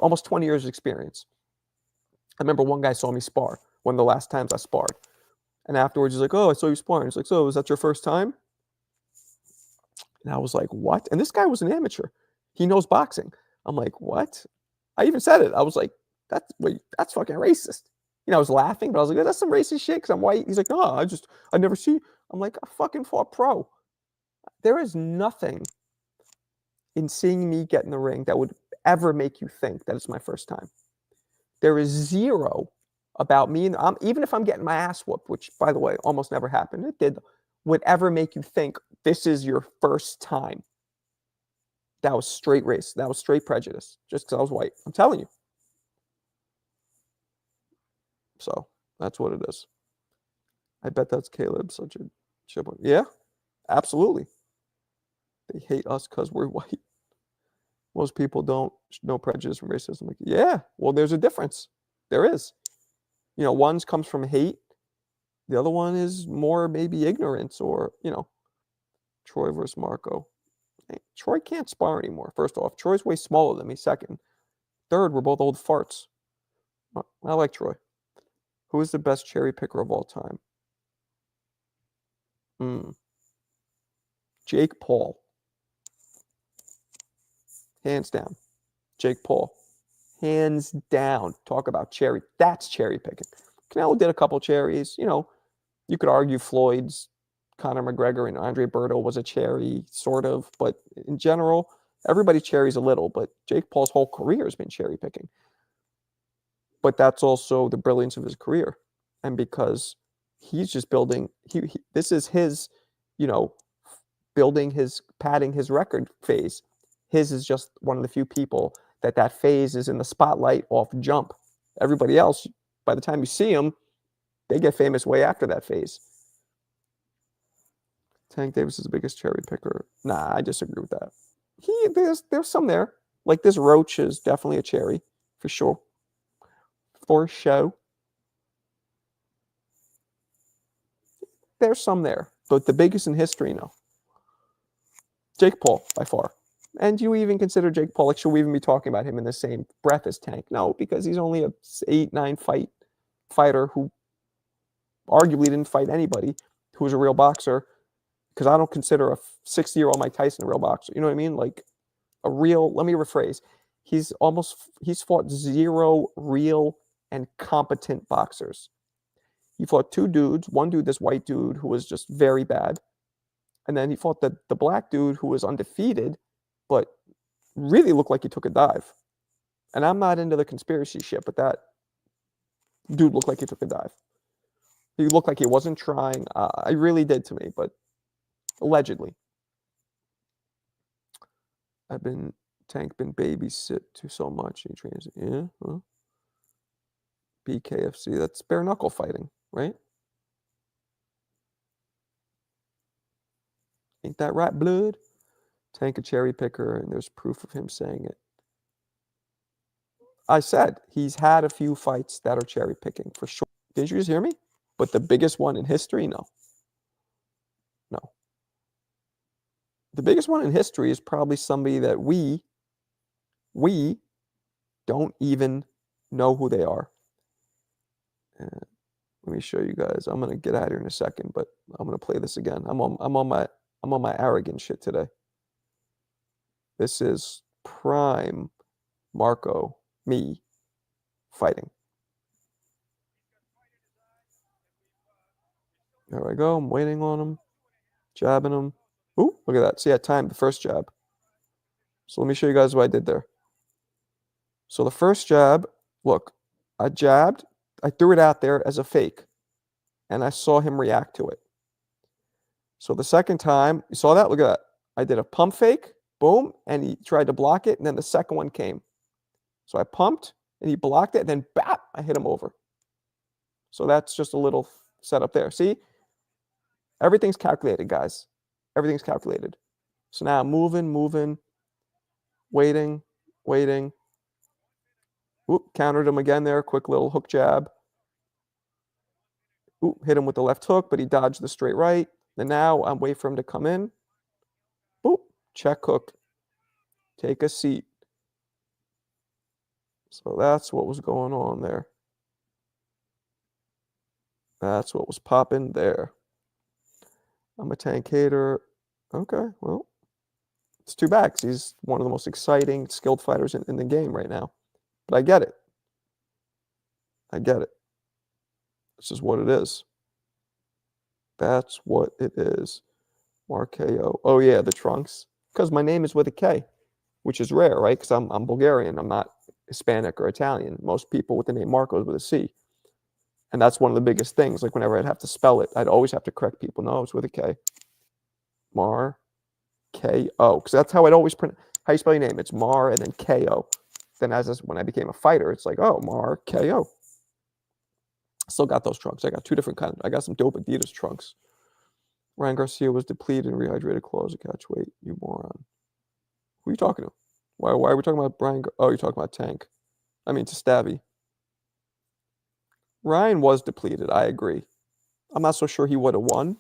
almost 20 years of experience. I remember one guy saw me spar, one of the last times I sparred. And afterwards, he's like, "Oh, I saw you sparring." He's like, "So, was that your first time?" And I was like, "What?" And this guy was an amateur. He knows boxing. I'm like, "What?" I even said it. I was like, that's fucking racist. I was laughing, but I was like, "That's some racist shit because I'm white." He's like, "No, I never see." I'm like, "I fucking fought pro." There is nothing in seeing me get in the ring that would ever make you think that it's my first time. There is zero about me, and even if I'm getting my ass whooped, which, by the way, almost never happened, it did, would ever make you think this is your first time. That was straight race. That was straight prejudice, just because I was white. I'm telling you. So that's what it is. I bet that's Caleb, such a chip. Yeah, absolutely. They hate us because we're white. Most people don't know prejudice from racism. Like, yeah, well, there's a difference. There is. One comes from hate. The other one is more maybe ignorance or, Troy versus Marco. Hey, Troy can't spar anymore. First off, Troy's way smaller than me. Second. Third, we're both old farts. I like Troy. Who is the best cherry picker of all time? Jake Paul. Hands down. Jake Paul. Hands down. Talk about cherry. That's cherry picking. Canelo did a couple cherries. You know, you could argue Floyd's Conor McGregor and Andre Berto was a cherry, sort of. But in general, everybody cherries a little. But Jake Paul's whole career has been cherry picking. But that's also the brilliance of his career. And because he's just building, this is his, you know, padding his record phase. His is just one of the few people that phase is in the spotlight off jump. Everybody else, by the time you see them, they get famous way after that phase. Tank Davis is the biggest cherry picker. Nah, I disagree with that. There's some there. Like this Roach is definitely a cherry, for sure. For show. There's some there. But the biggest in history, no. Jake Paul, by far. And you even consider Jake Paul, like, should we even be talking about him in the same breath as Tank? No, because he's only a 8-9 fighter who arguably didn't fight anybody who was a real boxer. Because I don't consider a 60-year-old Mike Tyson a real boxer. You know what I mean? Like a real, let me rephrase. He's fought 0 real and competent boxers. He fought 2 dudes. One dude, this white dude who was just very bad. And then he fought the black dude who was undefeated, but really looked like he took a dive. And I'm not into the conspiracy shit, but that dude looked like he took a dive. He looked like he wasn't trying. I really did to me, but allegedly. Tank been babysit to so much. He trains. Yeah. Huh? BKFC. That's bare knuckle fighting, right? Ain't that right, blood? Tank a cherry picker, and there's proof of him saying it. I said he's had a few fights that are cherry picking for sure. Did you just hear me? But the biggest one in history, no. No. The biggest one in history is probably somebody that we don't even know who they are. Let me show you guys. I'm gonna get out of here in a second, but I'm gonna play this again. I'm on my arrogant shit today. This is prime Marco, me, fighting. There I go. I'm waiting on him, jabbing him. Ooh, look at that. See, I timed the first jab. So let me show you guys what I did there. So the first jab, look, I jabbed. I threw it out there as a fake, and I saw him react to it. So the second time, you saw that? Look at that. I did a pump fake, boom, and he tried to block it, and then the second one came. So I pumped, and he blocked it, and then bap, I hit him over. So that's just a little setup there. See? Everything's calculated, guys. Everything's calculated. So now moving, waiting. Oop, countered him again there. Quick little hook jab. Oop, hit him with the left hook, but he dodged the straight right. Then now I'm waiting for him to come in. Oop, check hook. Take a seat. So that's what was going on there. That's what was popping there. I'm a Tank hater. Okay, well, it's too bad because he's one of the most exciting, skilled fighters in the game right now. But I get it. This is what it is. That's what it is. RKO. Oh, yeah, the trunks. Because my name is with a K, which is rare, right? Because I'm Bulgarian. I'm not Hispanic or Italian. Most people with the name Marco is with a C. And that's one of the biggest things. Like whenever I'd have to spell it, I'd always have to correct people. No, it's with a K. Mar, K-O. Because that's how I'd always pronounce. How you spell your name? It's Mar and then K-O. Then when I became a fighter, it's like, oh, Mar, K-O. Still got those trunks. I got 2 different kinds. I got some dope Adidas trunks. Ryan Garcia was depleted and rehydrated claws to catch weight. You moron. Who are you talking to? Why are we talking about Brian? Oh, you're talking about Tank. I mean, to Stabby. Ryan was depleted. I agree. I'm not so sure he would have won,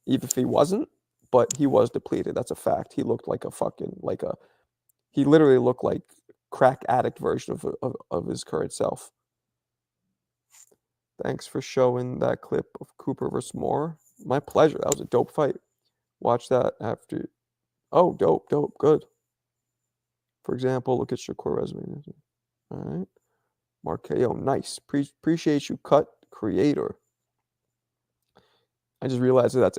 even if he wasn't, but he was depleted. That's a fact. He looked like he literally looked like crack addict version of his current self. Thanks for showing that clip of Cooper versus Moore. My pleasure. That was a dope fight. Watch that after. Oh, dope, dope, good. For example, look at Shakur resume. All right. Markeo, nice. Appreciate you, cut creator. I just realized that that's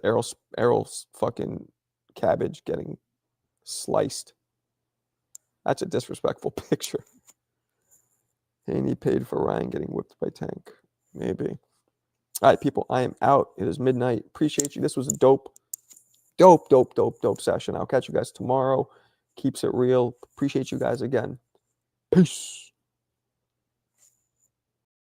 Errol's fucking cabbage getting sliced. That's a disrespectful picture. Haney paid for Ryan getting whipped by Tank. Maybe. All right, people, I am out. It is midnight. Appreciate you. This was a dope session. I'll catch you guys tomorrow. Keeps it real. Appreciate you guys again. Peace.